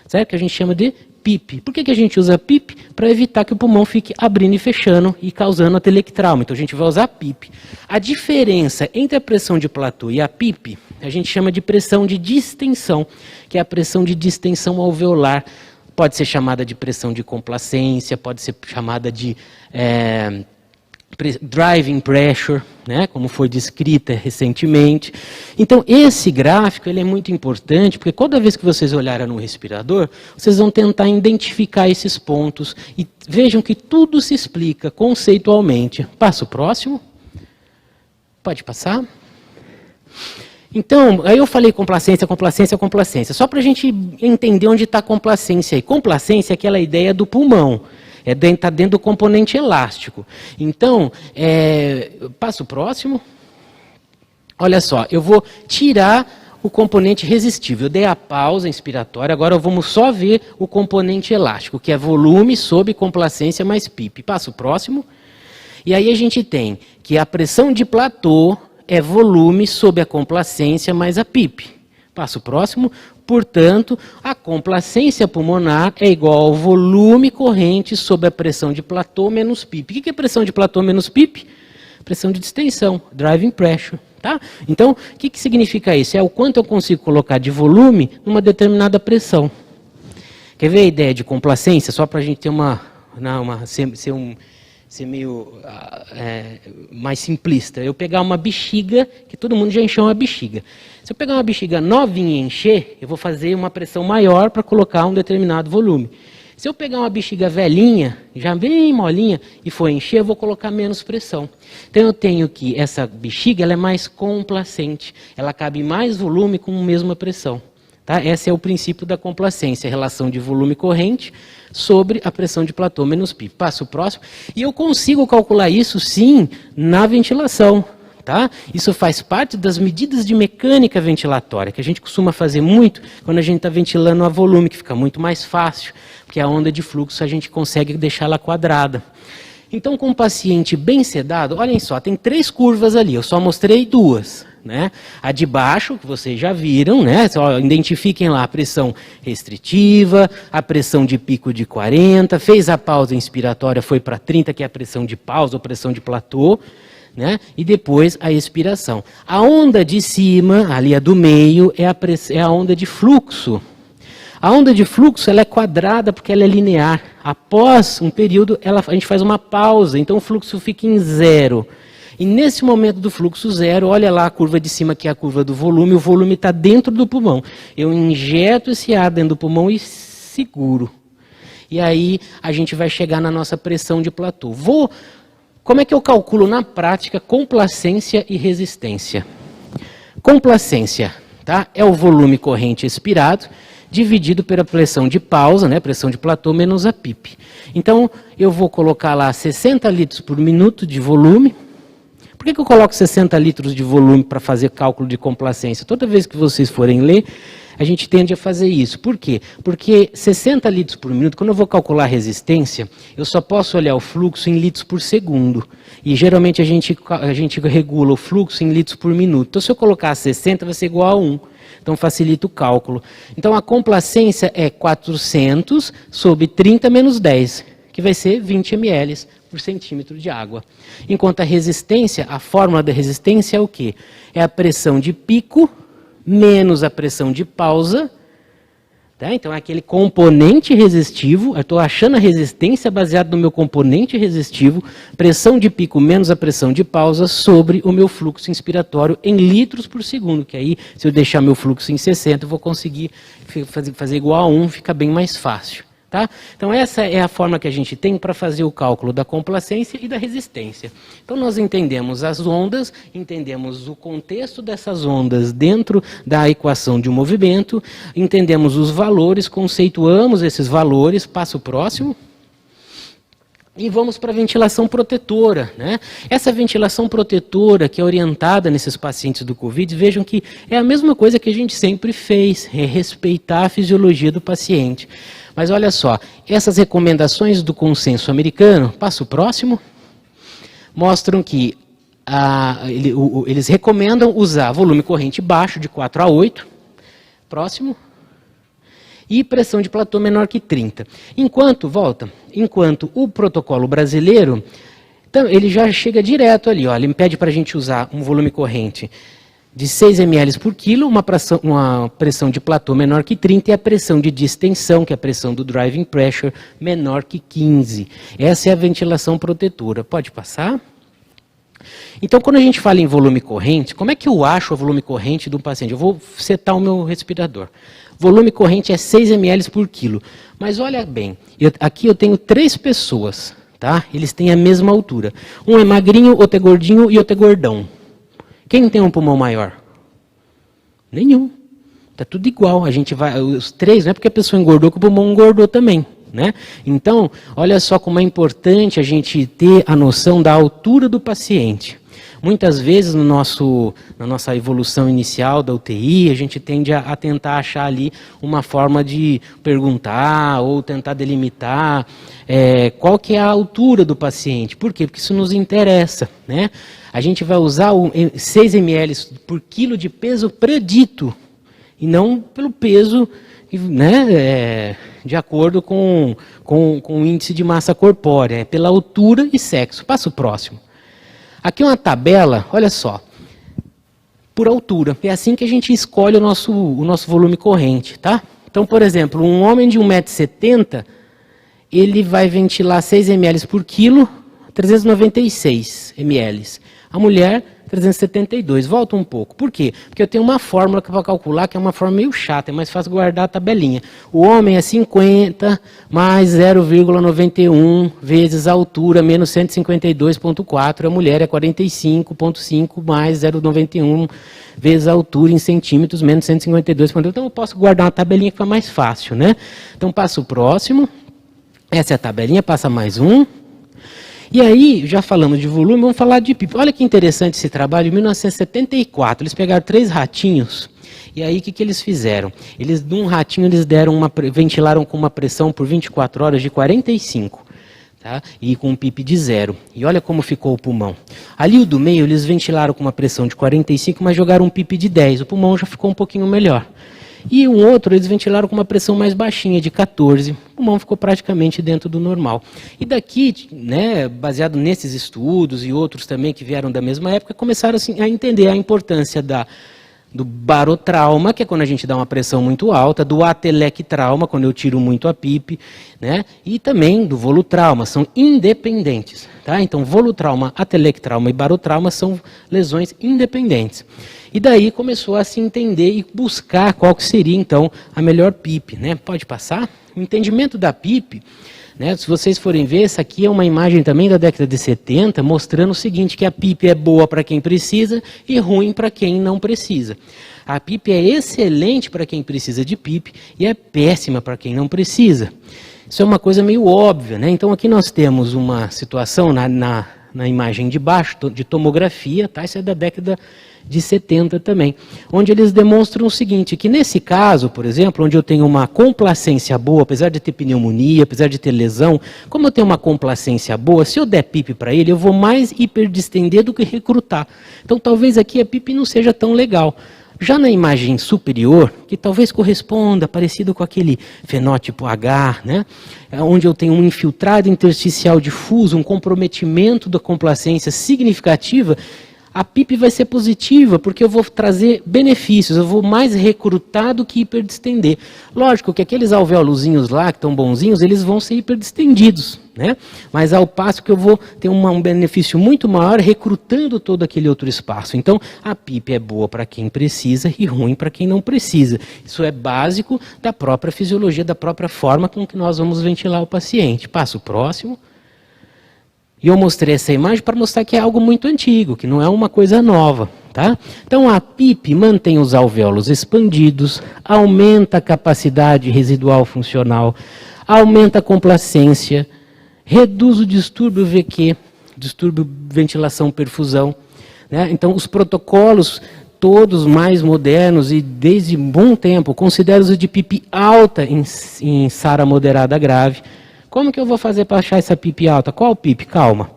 certo? Que a gente chama de PIP. Por que a gente usa PIP? Para evitar que o pulmão fique abrindo e fechando e causando atelectrauma. Então a gente vai usar PIP. A diferença entre a pressão de platô e a PIP, a gente chama de pressão de distensão, que é a pressão de distensão alveolar pode ser chamada de pressão de complacência, pode ser chamada de driving pressure, né, como foi descrita recentemente. Então, esse gráfico ele é muito importante, porque toda vez que vocês olharem no respirador, vocês vão tentar identificar esses pontos e vejam que tudo se explica conceitualmente. Passa o próximo. Pode passar. Então, aí eu falei complacência, complacência, complacência. Só para a gente entender onde está a complacência aí. Complacência é aquela ideia do pulmão. Está dentro do componente elástico. Então, passa o próximo. Olha só, eu vou tirar o componente resistível. Eu dei a pausa inspiratória, agora vamos só ver o componente elástico, que é volume sob complacência mais PIP. Passa o próximo. E aí a gente tem que a pressão de platô é volume sob a complacência mais a PIP. Passa o próximo. Portanto, a complacência pulmonar é igual ao volume corrente sob a pressão de platô menos PIP. O que é pressão de platô menos PIP? Pressão de distensão, driving pressure. Tá? Então, o que significa isso? É o quanto eu consigo colocar de volume numa determinada pressão. Quer ver a ideia de complacência? Só para a gente ter ser meio mais simplista. Eu pegar uma bexiga, que todo mundo já encheu uma bexiga. Se eu pegar uma bexiga novinha e encher, eu vou fazer uma pressão maior para colocar um determinado volume. Se eu pegar uma bexiga velhinha, já bem molinha, e for encher, eu vou colocar menos pressão. Então eu tenho que essa bexiga ela é mais complacente, ela cabe mais volume com a mesma pressão. Tá? Esse é o princípio da complacência, a relação de volume corrente sobre a pressão de platô menos PIP. Passa o próximo. E eu consigo calcular isso, sim, na ventilação. Tá? Isso faz parte das medidas de mecânica ventilatória, que a gente costuma fazer muito quando a gente está ventilando a volume, que fica muito mais fácil, porque a onda de fluxo a gente consegue deixá-la quadrada. Então, com um paciente bem sedado, olhem só, tem 3 curvas ali, eu só mostrei 2. Né? A de baixo, que vocês já viram, né? Só identifiquem lá a pressão restritiva, a pressão de pico de 40, fez a pausa inspiratória, foi para 30, que é a pressão de pausa ou pressão de platô, né? E depois a expiração. A onda de cima, ali a do meio, é a onda de fluxo. A onda de fluxo ela é quadrada porque ela é linear. Após um período, a gente faz uma pausa, então o fluxo fica em 0. E nesse momento do fluxo 0, olha lá a curva de cima, que é a curva do volume, o volume está dentro do pulmão. Eu injeto esse ar dentro do pulmão e seguro. E aí a gente vai chegar na nossa pressão de platô. Como é que eu calculo na prática complacência e resistência? Complacência, tá? É o volume corrente expirado dividido pela pressão de pausa, né? Pressão de platô menos a PIP. Então, eu vou colocar lá 60 litros por minuto de volume. Por que eu coloco 60 litros de volume para fazer cálculo de complacência? Toda vez que vocês forem ler, a gente tende a fazer isso. Por quê? Porque 60 litros por minuto, quando eu vou calcular a resistência, eu só posso olhar o fluxo em litros por segundo. E geralmente a gente regula o fluxo em litros por minuto. Então, se eu colocar 60, vai ser igual a 1. Então, facilita o cálculo. Então, a complacência é 400 sobre 30 menos 10, que vai ser 20 ml por centímetro de água. Enquanto a resistência, a fórmula da resistência é o quê? É a pressão de pico menos a pressão de pausa. Tá? Então, é aquele componente resistivo, eu estou achando a resistência baseada no meu componente resistivo, pressão de pico menos a pressão de pausa sobre o meu fluxo inspiratório em litros por segundo, que aí, se eu deixar meu fluxo em 60, eu vou conseguir fazer igual a 1, fica bem mais fácil. Tá? Então, essa é a forma que a gente tem para fazer o cálculo da complacência e da resistência. Então, nós entendemos as ondas, entendemos o contexto dessas ondas dentro da equação de um movimento, entendemos os valores, conceituamos esses valores, passa o próximo. E vamos para a ventilação protetora, né? Essa ventilação protetora que é orientada nesses pacientes do Covid, vejam que é a mesma coisa que a gente sempre fez, é respeitar a fisiologia do paciente. Mas olha só, essas recomendações do consenso americano, passa o próximo, mostram que eles recomendam usar volume corrente baixo, de 4 a 8, próximo, e pressão de platô menor que 30. Enquanto o protocolo brasileiro, então, ele já chega direto ali, ó, ele pede para a gente usar um volume corrente de 6 ml por quilo, uma pressão de platô menor que 30 e a pressão de distensão, que é a pressão do driving pressure, menor que 15. Essa é a ventilação protetora. Pode passar? Então, quando a gente fala em volume corrente, como é que eu acho o volume corrente do paciente? Eu vou setar o meu respirador. Volume corrente é 6 ml por quilo. Mas olha bem, aqui eu tenho 3 pessoas, tá? Eles têm a mesma altura. Um é magrinho, outro é gordinho e outro é gordão. Quem tem um pulmão maior? Nenhum. Está tudo igual. A gente vai, os 3, não é porque a pessoa engordou que o pulmão engordou também, né? Então, olha só como é importante a gente ter a noção da altura do paciente. Muitas vezes na nossa evolução inicial da UTI, a gente tende a tentar achar ali uma forma de perguntar ou tentar delimitar qual que é a altura do paciente. Por quê? Porque isso nos interessa, né? A gente vai usar 6 ml por quilo de peso predito, e não pelo peso, né, de acordo com o índice de massa corpórea, é pela altura e sexo. Passa o próximo. Aqui uma tabela, olha só, por altura. É assim que a gente escolhe o nosso volume corrente, tá? Então, por exemplo, um homem de 1,70 m, ele vai ventilar 6 ml por quilo, 396 ml. A mulher, 372. Volta um pouco. Por quê? Porque eu tenho uma fórmula para calcular, que é uma fórmula meio chata, é mais fácil guardar a tabelinha. O homem é 50 mais 0,91 vezes a altura, menos 152,4. A mulher é 45,5 mais 0,91 vezes a altura em centímetros, menos 152,4. Então eu posso guardar uma tabelinha que fica mais fácil, né? Então passa o próximo. Essa é a tabelinha, passa mais um. E aí, já falamos de volume, vamos falar de PIP. Olha que interessante esse trabalho, em 1974, eles pegaram 3 ratinhos, e aí o que eles fizeram? De um ratinho eles ventilaram com uma pressão por 24 horas de 45, tá? E com um PIP de 0. E olha como ficou o pulmão. Ali o do meio eles ventilaram com uma pressão de 45, mas jogaram um PIP de 10, o pulmão já ficou um pouquinho melhor. E um outro, eles ventilaram com uma pressão mais baixinha, de 14. O pulmão ficou praticamente dentro do normal. E daqui, né, baseado nesses estudos e outros também que vieram da mesma época, começaram assim, a entender a importância do barotrauma, que é quando a gente dá uma pressão muito alta, do atelectrauma, quando eu tiro muito a PIP, né, e também do volutrauma, são independentes. Tá? Então, volutrauma, atelectrauma e barotrauma são lesões independentes. E daí começou a se entender e buscar qual que seria, então, a melhor PIP. Né? Pode passar? O entendimento da PIP, né, se vocês forem ver, essa aqui é uma imagem também da década de 70, mostrando o seguinte, que a PIP é boa para quem precisa e ruim para quem não precisa. A PIP é excelente para quem precisa de PIP e é péssima para quem não precisa. Isso é uma coisa meio óbvia, né? Então aqui nós temos uma situação na imagem de baixo, de tomografia, tá? Isso é da década de 70 também, onde eles demonstram o seguinte, que nesse caso, por exemplo, onde eu tenho uma complacência boa, apesar de ter pneumonia, apesar de ter lesão, como eu tenho uma complacência boa, se eu der PIP para ele, eu vou mais hiperdistender do que recrutar. Então talvez aqui a PIP não seja tão legal. Já na imagem superior, que talvez corresponda, parecido com aquele fenótipo H, né, onde eu tenho um infiltrado intersticial difuso, um comprometimento da complacência significativa, a PIP vai ser positiva, porque eu vou trazer benefícios, eu vou mais recrutar do que hiperdistender. Lógico que aqueles alvéolozinhos lá, que estão bonzinhos, eles vão ser hiperdistendidos, né? Mas ao passo que eu vou ter um benefício muito maior recrutando todo aquele outro espaço. Então, a PIP é boa para quem precisa e ruim para quem não precisa. Isso é básico da própria fisiologia, da própria forma com que nós vamos ventilar o paciente. Passa o próximo. E eu mostrei essa imagem para mostrar que é algo muito antigo, que não é uma coisa nova. Tá? Então a PIP mantém os alvéolos expandidos, aumenta a capacidade residual funcional, aumenta a complacência, reduz o distúrbio VQ, distúrbio ventilação-perfusão. Né? Então os protocolos todos mais modernos e desde bom tempo consideram o de PIP alta em SARA moderada grave. Como que eu vou fazer para achar essa PIP alta? Qual PIP? Calma.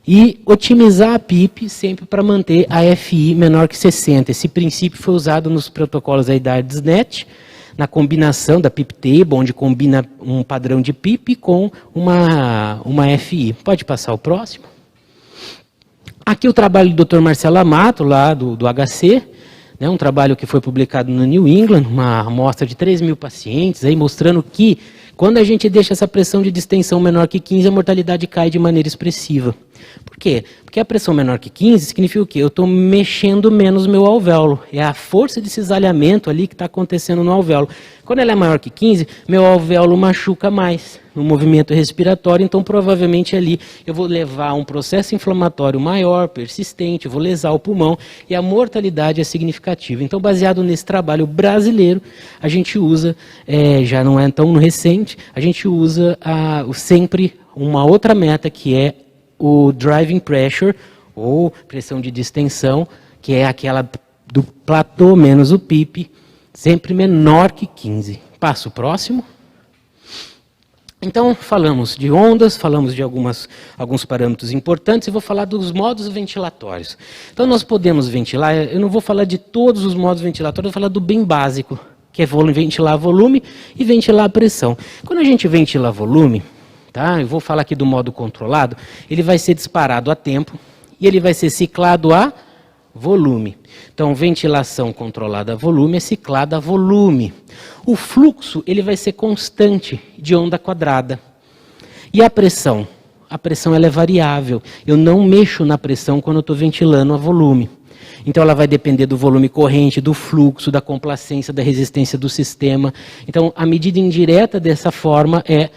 E otimizar a PIP sempre para manter a FI menor que 60. Esse princípio foi usado nos protocolos da IDARDS-NET, na combinação da PIP table, onde combina um padrão de PIP com uma FI. Pode passar o próximo. Aqui o trabalho do Dr. Marcelo Amato, lá do HC, né, um trabalho que foi publicado no New England, uma amostra de 3.000 pacientes, aí mostrando que quando a gente deixa essa pressão de distensão menor que 15, a mortalidade cai de maneira expressiva. Por quê? Porque a pressão menor que 15 significa o quê? Eu estou mexendo menos meu alvéolo. É a força de cisalhamento ali que está acontecendo no alvéolo. Quando ela é maior que 15, meu alvéolo machuca mais no movimento respiratório, então provavelmente ali eu vou levar um processo inflamatório maior, persistente, vou lesar o pulmão e a mortalidade é significativa. Então, baseado nesse trabalho brasileiro, a gente usa, já não é tão recente, a gente usa sempre uma outra meta que é o driving pressure, ou pressão de distensão, que é aquela do platô menos o PIP, sempre menor que 15. Passo próximo. Então, falamos de ondas, falamos de alguns parâmetros importantes, e vou falar dos modos ventilatórios. Então, nós podemos ventilar, eu não vou falar de todos os modos ventilatórios, eu vou falar do bem básico, que é ventilar volume e ventilar a pressão. Quando a gente ventila volume, tá? Eu vou falar aqui do modo controlado, ele vai ser disparado a tempo e ele vai ser ciclado a volume. Então, ventilação controlada a volume é ciclada a volume. O fluxo ele vai ser constante de onda quadrada. E a pressão? A pressão ela é variável. Eu não mexo na pressão quando eu estou ventilando a volume. Então, ela vai depender do volume corrente, do fluxo, da complacência, da resistência do sistema. Então, a medida indireta dessa forma é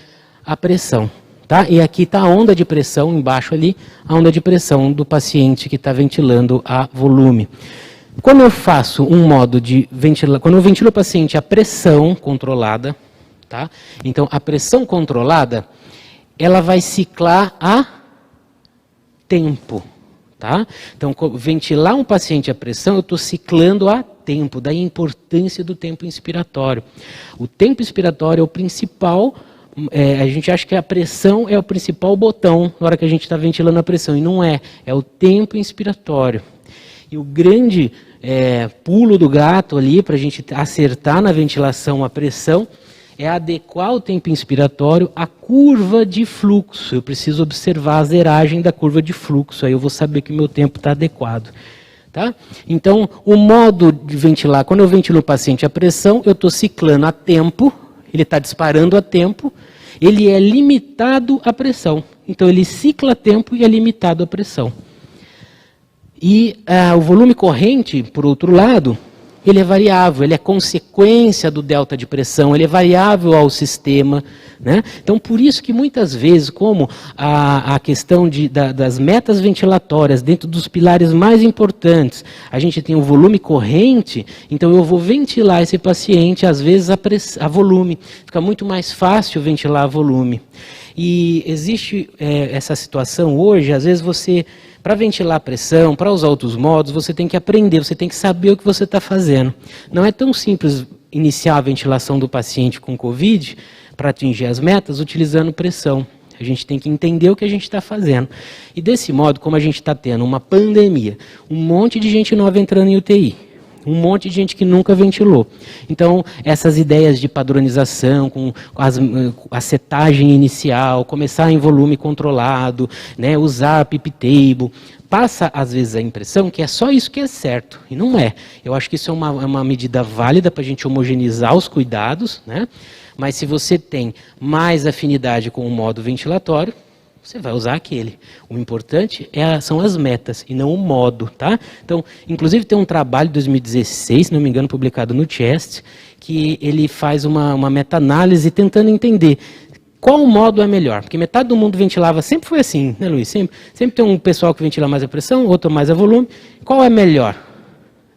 a pressão. Tá? E aqui está a onda de pressão, embaixo ali, a onda de pressão do paciente que está ventilando a volume. Quando eu faço um modo de ventilar, quando eu ventilo o paciente a pressão controlada, tá? Então a pressão controlada, ela vai ciclar a tempo. Tá? Então, ventilar um paciente a pressão, eu estou ciclando a tempo, daí a importância do tempo inspiratório. O tempo inspiratório é o principal. A gente acha que a pressão é o principal botão na hora que a gente está ventilando a pressão, e não é, é o tempo inspiratório. E o grande pulo do gato ali, para a gente acertar na ventilação a pressão, é adequar o tempo inspiratório à curva de fluxo. Eu preciso observar a zeragem da curva de fluxo, aí eu vou saber que o meu tempo está adequado. Tá? Então, o modo de ventilar, quando eu ventilo o paciente a pressão, eu estou ciclando a tempo, ele está disparando a tempo, ele é limitado à pressão. Então, ele cicla a tempo e é limitado à pressão. E o volume corrente, por outro lado, ele é variável, ele é consequência do delta de pressão, ele é variável ao sistema. Né? Então, por isso que muitas vezes, como a questão das metas ventilatórias, dentro dos pilares mais importantes, a gente tem o volume corrente, então eu vou ventilar esse paciente, às vezes, a volume. Fica muito mais fácil ventilar a volume. E existe essa situação hoje, às vezes você, para ventilar a pressão, para usar outros modos, você tem que aprender, você tem que saber o que você está fazendo. Não é tão simples iniciar a ventilação do paciente com Covid para atingir as metas utilizando pressão. A gente tem que entender o que a gente está fazendo. E desse modo, como a gente está tendo uma pandemia, um monte de gente nova entrando em UTI, um monte de gente que nunca ventilou. Então, essas ideias de padronização, com a setagem inicial, começar em volume controlado, né, usar a PIP table, passa às vezes a impressão que é só isso que é certo, e não é. Eu acho que isso é uma medida válida para a gente homogeneizar os cuidados, né? Mas se você tem mais afinidade com o modo ventilatório, você vai usar aquele. O importante são as metas e não o modo, tá? Então, inclusive tem um trabalho de 2016, se não me engano, publicado no Chest, que ele faz uma meta-análise tentando entender qual modo é melhor. Porque metade do mundo ventilava, sempre foi assim, né, Luiz? Sempre tem um pessoal que ventila mais a pressão, outro mais a volume. Qual é melhor?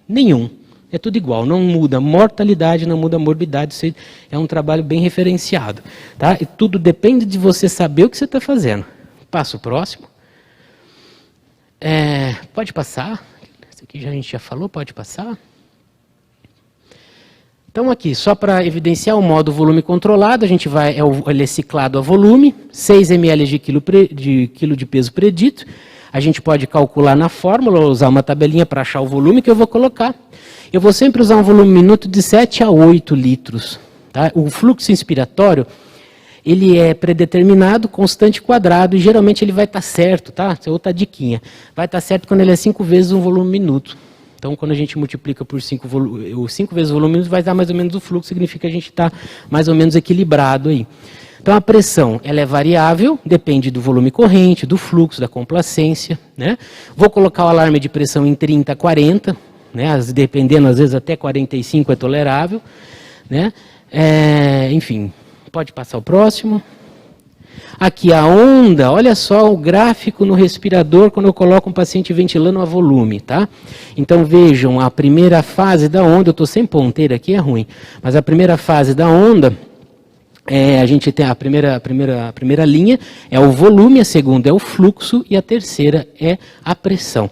Nenhum. É tudo igual, não muda mortalidade, não muda morbidade, isso é um trabalho bem referenciado. Tá? E tudo depende de você saber o que você está fazendo. Passo próximo. Pode passar. Isso aqui a gente já falou, pode passar. Então aqui, só para evidenciar o modo volume controlado, a gente vai, ele é ciclado a volume, 6 ml de quilo de peso predito. A gente pode calcular na fórmula, ou usar uma tabelinha para achar o volume que eu vou colocar. Eu vou sempre usar um volume minuto de 7 a 8 litros. Tá? O fluxo inspiratório, ele é predeterminado, constante quadrado, e geralmente ele vai estar certo, tá? Essa é outra diquinha. Vai estar certo quando ele é 5 vezes um volume minuto. Então, quando a gente multiplica por 5 vezes o volume, vai dar mais ou menos o fluxo, significa que a gente está mais ou menos equilibrado aí. Então, a pressão ela é variável, depende do volume corrente, do fluxo, da complacência, né? Vou colocar o alarme de pressão em 30 a 40, né? Dependendo, às vezes até 45 é tolerável, né? Enfim, pode passar o próximo. Aqui a onda, olha só o gráfico no respirador quando eu coloco um paciente ventilando a volume, tá? Então vejam, a primeira fase da onda, eu estou sem ponteira aqui, é ruim, mas a primeira fase da onda, a gente tem a primeira linha é o volume, a segunda é o fluxo e a terceira é a pressão.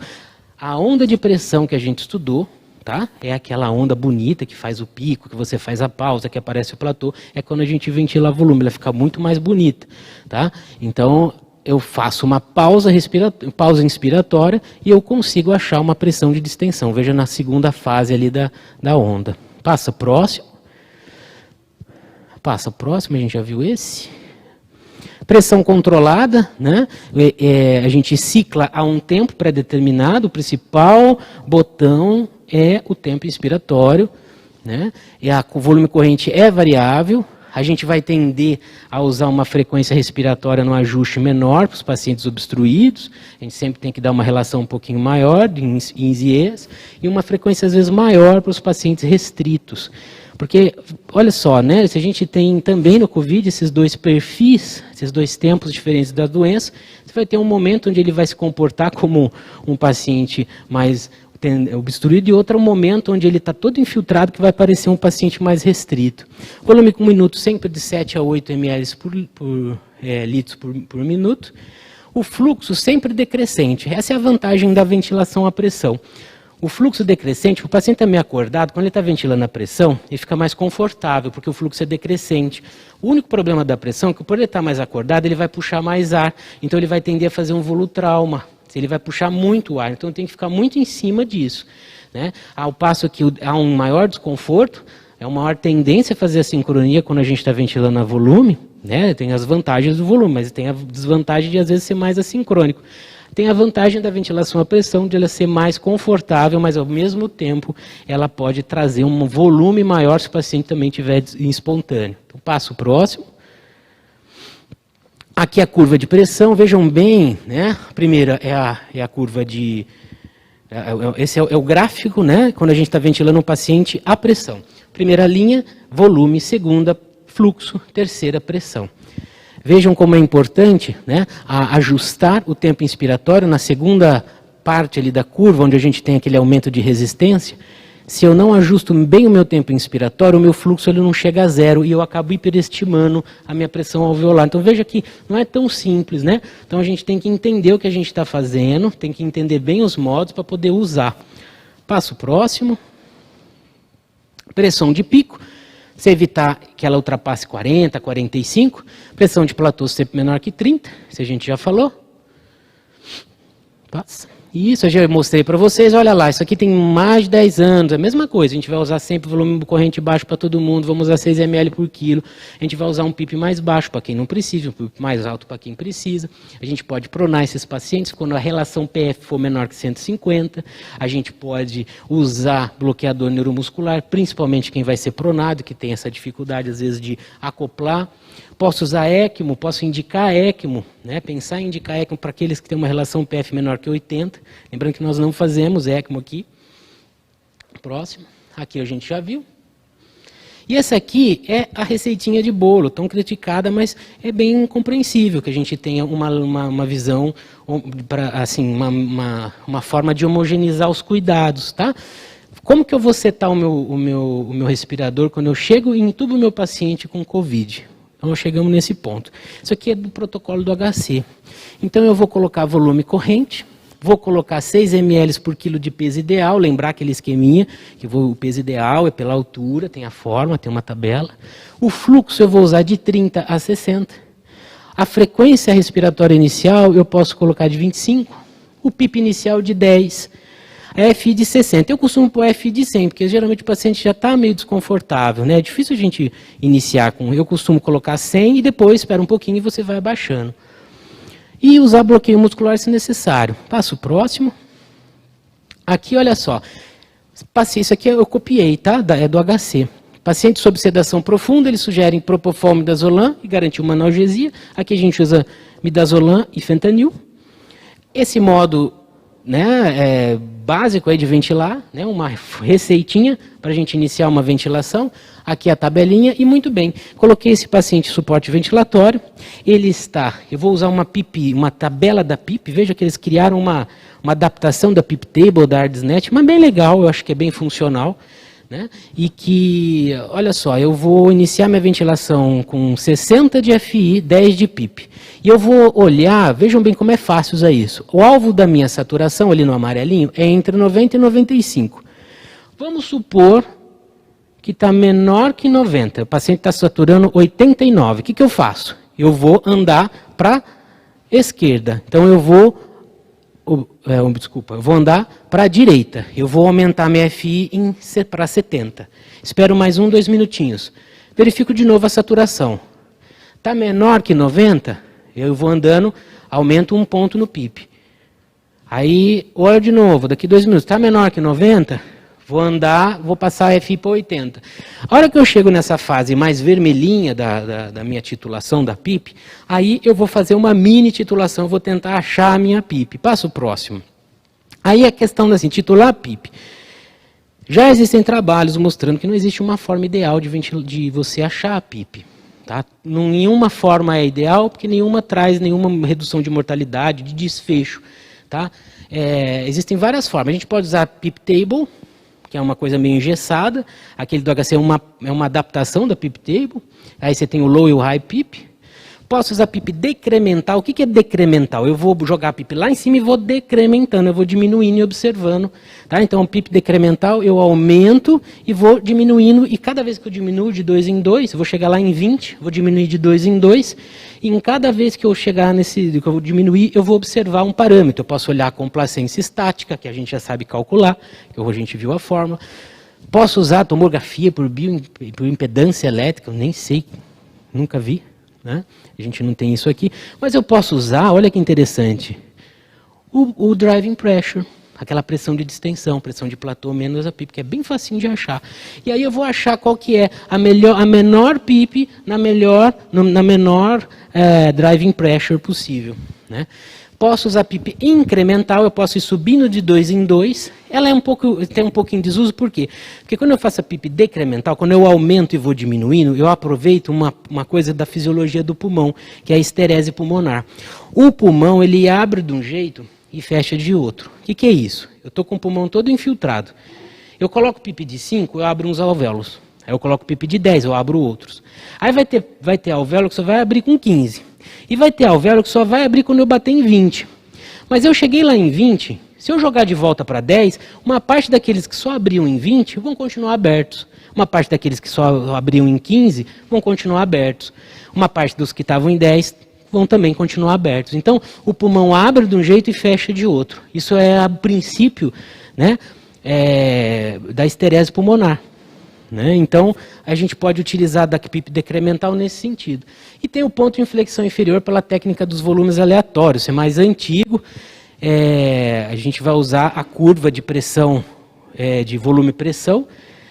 A onda de pressão que a gente estudou, tá? É aquela onda bonita que faz o pico, que você faz a pausa, que aparece o platô, é quando a gente ventila volume, ela fica muito mais bonita, tá? Então, eu faço uma pausa inspiratória e eu consigo achar uma pressão de distensão. Veja na segunda fase ali da onda. Passa próximo. Passa próximo, a gente já viu esse. Pressão controlada, né? A gente cicla a um tempo pré-determinado, o principal botão é o tempo inspiratório, né? O volume corrente é variável, a gente vai tender a usar uma frequência respiratória no ajuste menor para os pacientes obstruídos, a gente sempre tem que dar uma relação um pouquinho maior de ins e es, e uma frequência às vezes maior para os pacientes restritos. Porque, olha só, né, se a gente tem também no Covid esses dois perfis, esses dois tempos diferentes da doença, você vai ter um momento onde ele vai se comportar como um paciente mais obstruído e outro momento onde ele está todo infiltrado que vai parecer um paciente mais restrito. Volume com minuto sempre de 7 a 8 ml litros por minuto. O fluxo sempre decrescente. Essa é a vantagem da ventilação à pressão. O fluxo decrescente, o paciente está meio acordado, quando ele está ventilando a pressão, ele fica mais confortável, porque o fluxo é decrescente. O único problema da pressão é que por ele estar mais acordado, ele vai puxar mais ar, então ele vai tender a fazer um volutrauma, ele vai puxar muito ar, então tem que ficar muito em cima disso, né? Ao passo que há um maior desconforto, é uma maior tendência a fazer a sincronia quando a gente está ventilando a volume, né? Tem as vantagens do volume, mas tem a desvantagem de às vezes ser mais assincrônico. Tem a vantagem da ventilação à pressão, de ela ser mais confortável, mas ao mesmo tempo ela pode trazer um volume maior se o paciente também estiver espontâneo. Então, passo próximo. Aqui a curva de pressão, vejam bem, né? A primeira é a curva de... Esse é o gráfico, né? Quando a gente está ventilando um paciente à pressão. Primeira linha, volume. Segunda, fluxo. Terceira, pressão. Vejam como é importante, né, ajustar o tempo inspiratório na segunda parte ali da curva, onde a gente tem aquele aumento de resistência. Se eu não ajusto bem o meu tempo inspiratório, o meu fluxo ele não chega a zero e eu acabo hiperestimando a minha pressão alveolar. Então veja que não é tão simples, né? Então a gente tem que entender o que a gente está fazendo, tem que entender bem os modos para poder usar. Passo próximo. Pressão de pico. Se evitar que ela ultrapasse 40, 45, pressão de platô sempre menor que 30, isso a gente já falou. Passa. Isso eu já mostrei para vocês, olha lá, isso aqui tem mais de 10 anos, é a mesma coisa, a gente vai usar sempre volume corrente baixo para todo mundo, vamos usar 6 ml por quilo, a gente vai usar um PIP mais baixo para quem não precisa, um PIP mais alto para quem precisa, a gente pode pronar esses pacientes quando a relação PF for menor que 150, a gente pode usar bloqueador neuromuscular, principalmente quem vai ser pronado, que tem essa dificuldade às vezes de acoplar. Posso usar ECMO, posso indicar ECMO, né? Pensar em indicar ECMO para aqueles que têm uma relação PF menor que 80. Lembrando que nós não fazemos ECMO aqui. Próximo. Aqui a gente já viu. E essa aqui é a receitinha de bolo, tão criticada, mas é bem compreensível que a gente tenha uma visão, assim, uma forma de homogeneizar os cuidados, tá? Como que eu vou setar o meu respirador quando eu chego e intubo o meu paciente com Covid? Então, chegamos nesse ponto. Isso aqui é do protocolo do HC. Então, eu vou colocar volume corrente, vou colocar 6 ml por quilo de peso ideal, lembrar aquele esqueminha, que o peso ideal é pela altura, tem a forma, tem uma tabela. O fluxo eu vou usar de 30 a 60. A frequência respiratória inicial eu posso colocar de 25, o PIP inicial de 10. A FI de 60. Eu costumo pôr FI de 100, porque geralmente o paciente já está meio desconfortável, né? É difícil a gente iniciar com... Eu costumo colocar 100 e depois espera um pouquinho e você vai abaixando. E usar bloqueio muscular se necessário. Passo próximo. Aqui, olha só. Isso aqui eu copiei, tá? É do HC. Paciente sob sedação profunda, eles sugerem propofol, midazolam e garantir uma analgesia. Aqui a gente usa midazolam e fentanil. Esse modo, né, básico aí de ventilar, né, uma receitinha para a gente iniciar uma ventilação. Aqui a tabelinha e muito bem. Coloquei esse paciente em suporte ventilatório. Ele está, eu vou usar uma PIP, uma tabela da PIP. Veja que eles criaram uma adaptação da PIP Table da ARDSNet, mas bem legal, eu acho que é bem funcional. Né? E que, olha só, eu vou iniciar minha ventilação com 60 de FI, 10 de PIP. E eu vou olhar, vejam bem como é fácil usar isso. O alvo da minha saturação, ali no amarelinho, é entre 90 e 95. Vamos supor que está menor que 90. O paciente está saturando 89. O que eu faço? Eu vou andar para a esquerda. Então eu vou eu vou andar para a direita. Eu vou aumentar minha FI para 70. Espero mais 2 minutinhos. Verifico de novo a saturação. Está menor que 90? Eu vou andando, aumento 1 ponto no PIP. Aí, olho de novo, daqui 2 minutos. Está menor que 90? Vou andar, vou passar a FI para 80. A hora que eu chego nessa fase mais vermelhinha da minha titulação da PIP, aí eu vou fazer uma mini titulação, vou tentar achar a minha PIP. Passo o próximo. Aí a questão assim, titular a PIP. Já existem trabalhos mostrando que não existe uma forma ideal de você achar a PIP. Tá? Nenhuma forma é ideal, porque nenhuma traz nenhuma redução de mortalidade, de desfecho. Tá? Existem várias formas. A gente pode usar a PIP Table, que é uma coisa meio engessada. Aquele do HC é uma adaptação da PIP Table. Aí você tem o low e o high PIP. Posso usar PIP decremental. O que é decremental? Eu vou jogar a PIP lá em cima e vou decrementando, eu vou diminuindo e observando. Tá? Então, PIP decremental, eu aumento e vou diminuindo. E cada vez que eu diminuo de 2 em 2, eu vou chegar lá em 20, vou diminuir de 2 em 2. E em cada vez que eu chegar que eu vou diminuir, eu vou observar um parâmetro. Eu posso olhar a complacência estática, que a gente já sabe calcular, que a gente viu a fórmula. Posso usar a tomografia por impedância elétrica, eu nem sei, nunca vi. Né? A gente não tem isso aqui, mas eu posso usar, olha que interessante, o driving pressure, aquela pressão de distensão, pressão de platô menos a PIP, que é bem facinho de achar. E aí eu vou achar qual que é a menor PIP na menor driving pressure possível. Né? Posso usar PIP incremental, eu posso ir subindo de 2 em 2. Ela tem um pouquinho de desuso, por quê? Porque quando eu faço a PIP decremental, quando eu aumento e vou diminuindo, eu aproveito uma coisa da fisiologia do pulmão, que é a esterese pulmonar. O pulmão, ele abre de um jeito e fecha de outro. O que é isso? Eu estou com o pulmão todo infiltrado. Eu coloco PIP de 5, eu abro uns alvéolos. Aí eu coloco PIP de 10, eu abro outros. Aí vai ter alvéolo que só vai abrir com 15. E vai ter alvéolo que só vai abrir quando eu bater em 20. Mas eu cheguei lá em 20, se eu jogar de volta para 10, uma parte daqueles que só abriam em 20 vão continuar abertos. Uma parte daqueles que só abriam em 15 vão continuar abertos. Uma parte dos que estavam em 10 vão também continuar abertos. Então, o pulmão abre de um jeito e fecha de outro. Isso é o princípio, né, da esterese pulmonar. Né? Então, a gente pode utilizar da PIP decremental nesse sentido. E tem o ponto de inflexão inferior pela técnica dos volumes aleatórios. Isso é mais antigo. A gente vai usar a curva de pressão, de volume-pressão,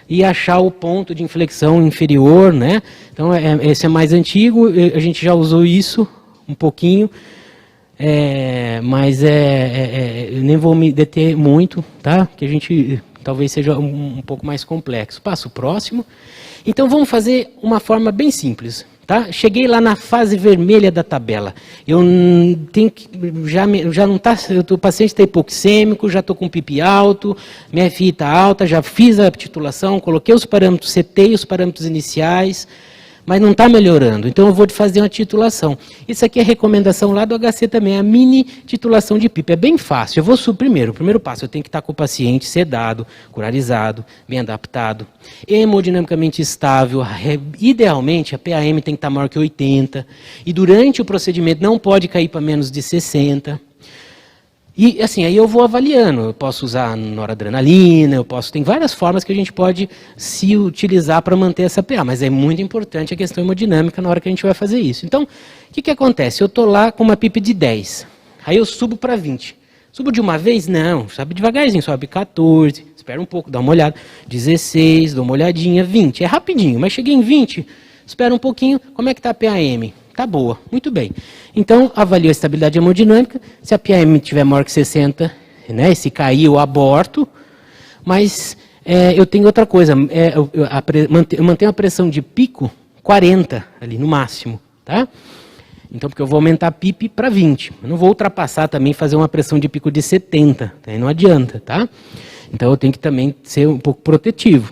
e achar o ponto de inflexão inferior. Né? Então, esse é mais antigo. A gente já usou isso um pouquinho. Mas eu nem vou me deter muito, tá? Que a gente talvez seja um pouco mais complexo. Passo próximo. Então vamos fazer uma forma bem simples, tá? Cheguei lá na fase vermelha da tabela. Eu tenho que já não tá, o paciente está hipoxêmico, já estou com PIP alto, minha FI está alta, já fiz a titulação, coloquei os parâmetros, setei os parâmetros iniciais, mas não está melhorando, então eu vou fazer uma titulação. Isso aqui é recomendação lá do HC também, a mini titulação de PIP. É bem fácil. Eu vou o primeiro passo, eu tenho que estar com o paciente sedado, curarizado, bem adaptado, hemodinamicamente estável, idealmente a PAM tem que estar maior que 80, e durante o procedimento não pode cair para menos de 60. E assim, aí eu vou avaliando, eu posso usar noradrenalina, tem várias formas que a gente pode se utilizar para manter essa PA, mas é muito importante a questão hemodinâmica na hora que a gente vai fazer isso. Então, o que acontece? Eu estou lá com uma PIP de 10, aí eu subo para 20. Subo de uma vez? Não, sobe devagarzinho, sobe 14, espera um pouco, dá uma olhada. 16, dou uma olhadinha, 20. É rapidinho, mas cheguei em 20, espera um pouquinho. Como é que está a PAM? Está boa, muito bem. Então, avalio a estabilidade hemodinâmica. Se a PAM tiver maior que 60, né, se cair, eu aborto. Mas eu tenho outra coisa, eu mantenho a pressão de pico 40 ali no máximo, tá? Então, porque eu vou aumentar a PIP para 20. Eu não vou ultrapassar também, fazer uma pressão de pico de 70. Aí não adianta, tá? Então, eu tenho que também ser um pouco protetivo.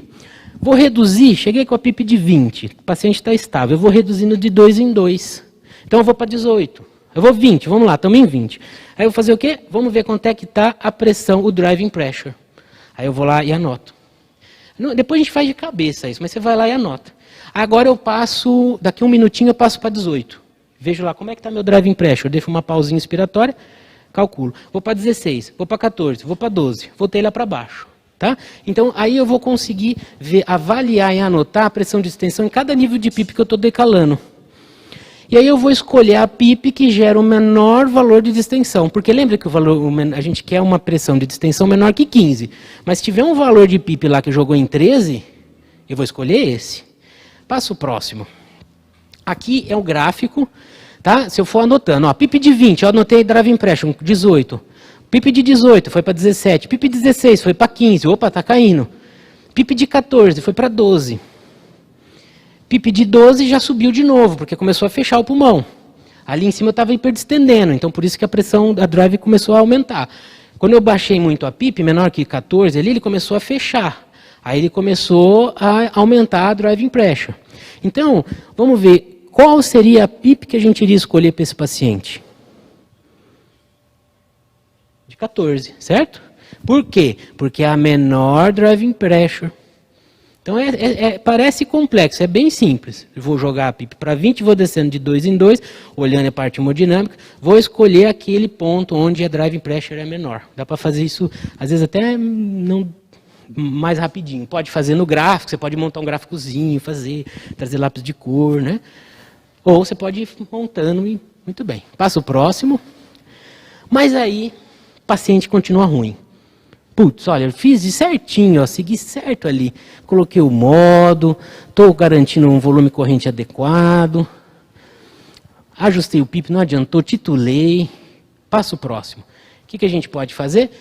Vou reduzir, cheguei com a PIP de 20. O paciente está estável. Eu vou reduzindo de 2 em 2. Então, eu vou para 18. Eu vou 20, vamos lá, estamos em 20. Aí eu vou fazer o quê? Vamos ver quanto é que está a pressão, o driving pressure. Aí eu vou lá e anoto. Depois a gente faz de cabeça isso, mas você vai lá e anota. Agora eu passo, daqui um minutinho eu passo para 18. Vejo lá como é que está meu driving pressure. Eu deixo uma pausinha inspiratória, calculo. Vou para 16, vou para 14, vou para 12. Voltei lá para baixo. Tá? Então aí eu vou conseguir ver, avaliar e anotar a pressão de extensão em cada nível de PIP que eu estou decalando. E aí eu vou escolher a PIP que gera o menor valor de distensão. Porque lembra que a gente quer uma pressão de distensão menor que 15. Mas se tiver um valor de PIP lá que jogou em 13, eu vou escolher esse. Passo próximo. Aqui é o gráfico, tá? Se eu for anotando, ó, PIP de 20, eu anotei driving pressure, 18. PIP de 18 foi para 17. PIP de 16 foi para 15. Opa, tá caindo. PIP de 14 foi para 12. PIP de 12 já subiu de novo, porque começou a fechar o pulmão. Ali em cima eu estava hiperdistendendo, então por isso que a pressão da drive começou a aumentar. Quando eu baixei muito a PIP, menor que 14, ali ele começou a fechar. Aí ele começou a aumentar a driving pressure. Então, vamos ver qual seria a PIP que a gente iria escolher para esse paciente. De 14, certo? Por quê? Porque é a menor driving pressure. Então, parece complexo, é bem simples. Eu vou jogar a PIP para 20, vou descendo de 2 em 2, olhando a parte hemodinâmica, vou escolher aquele ponto onde a driving pressure é menor. Dá para fazer isso, às vezes até não mais rapidinho. Pode fazer no gráfico, você pode montar um gráficozinho, trazer lápis de cor, né? Ou você pode ir montando e muito bem. Passa o próximo. Mas aí, o paciente continua ruim. Putz, olha, eu fiz de certinho, ó, segui certo ali. Coloquei o modo, estou garantindo um volume corrente adequado. Ajustei o PIP, não adiantou, titulei. Passo o próximo. O que a gente pode fazer?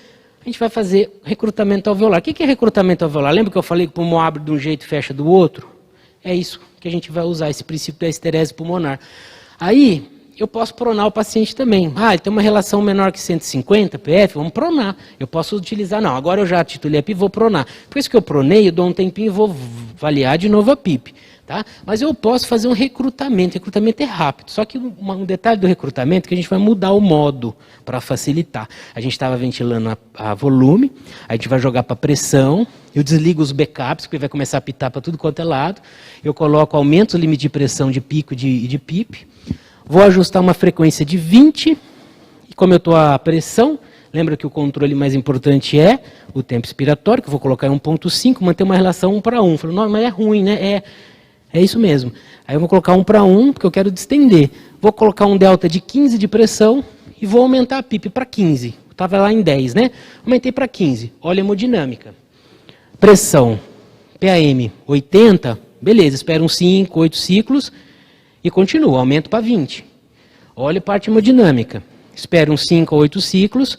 A gente vai fazer recrutamento alveolar. O que é recrutamento alveolar? Lembra que eu falei que o pulmão abre de um jeito e fecha do outro? É isso que a gente vai usar, esse princípio da esterese pulmonar. Aí, eu posso pronar o paciente também. Ele tem uma relação menor que 150 PF, vamos pronar. Eu posso utilizar, não, agora eu já titulei a PIP, vou pronar. Por isso que eu pronei, eu dou um tempinho e vou avaliar de novo a PIP. Tá? Mas eu posso fazer um recrutamento. Recrutamento é rápido. Só que um detalhe do recrutamento é que a gente vai mudar o modo para facilitar. A gente estava ventilando a volume, a gente vai jogar para pressão, eu desligo os backups, porque vai começar a apitar para tudo quanto é lado. Eu coloco, aumento o limite de pressão de pico e de PIP. Vou ajustar uma frequência de 20. E como eu estou a pressão, lembra que o controle mais importante é o tempo expiratório, que eu vou colocar em 1.5, manter uma relação 1 para 1. Falei, não, mas é ruim, né? É isso mesmo. Aí eu vou colocar 1 para 1, porque eu quero distender. Vou colocar um delta de 15 de pressão e vou aumentar a PIP para 15. Estava lá em 10, né? Aumentei para 15. Olha a hemodinâmica. Pressão, PAM 80, beleza, espera uns 5, 8 ciclos e continua, aumento para 20. Olha a parte hemodinâmica. Espera uns 5 a 8 ciclos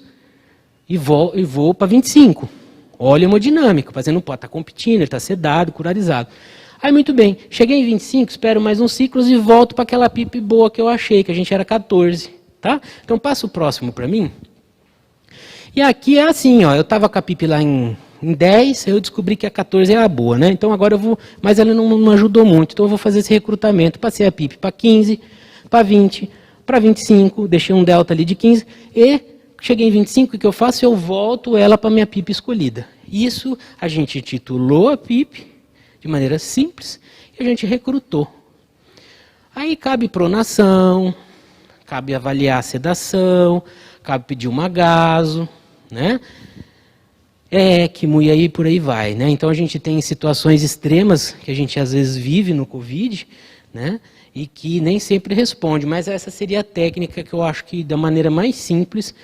e vou para 25. Olha a hemodinâmica, fazendo pó, está competindo, ele está sedado, curarizado. Aí, muito bem, cheguei em 25, espero mais uns ciclos e volto para aquela PIP boa que eu achei, que a gente era 14, tá? Então, passa o próximo para mim. E aqui é assim, ó, eu estava com a PIP lá em 10, eu descobri que a 14 era boa, né? Então, agora eu vou, mas ela não ajudou muito, então eu vou fazer esse recrutamento. Passei a PIP para 15, para 20, para 25, deixei um delta ali de 15 e cheguei em 25, o que eu faço? Eu volto ela para a minha PIP escolhida. Isso, a gente titulou a PIP de maneira simples, e a gente recrutou. Aí cabe pronação, cabe avaliar a sedação, cabe pedir um agaso, né? ECMO e aí por aí vai, né? Então a gente tem situações extremas que a gente às vezes vive no COVID, né? E que nem sempre responde, mas essa seria a técnica que eu acho que da maneira mais simples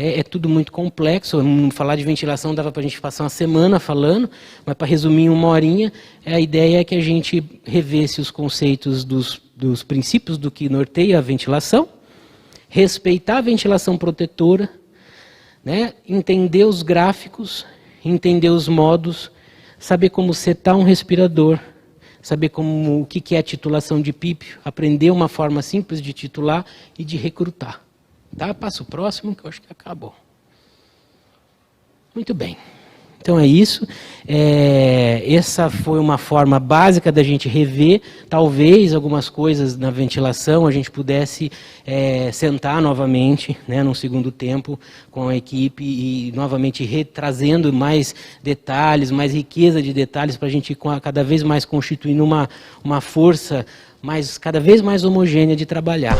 é tudo muito complexo. Falar de ventilação dava para a gente passar uma semana falando, mas para resumir em 1 horinha, a ideia é que a gente revesse os conceitos dos princípios do que norteia a ventilação, respeitar a ventilação protetora, né? Entender os gráficos, entender os modos, saber como setar um respirador, saber o que é a titulação de PIP, aprender uma forma simples de titular e de recrutar. Tá? Passo o próximo, que eu acho que acabou. Muito bem. Então é isso. Essa foi uma forma básica da gente rever. Talvez algumas coisas na ventilação a gente pudesse sentar novamente, né, num segundo tempo com a equipe e novamente trazendo mais detalhes, mais riqueza de detalhes para a gente cada vez mais constituindo uma força cada vez mais homogênea de trabalhar.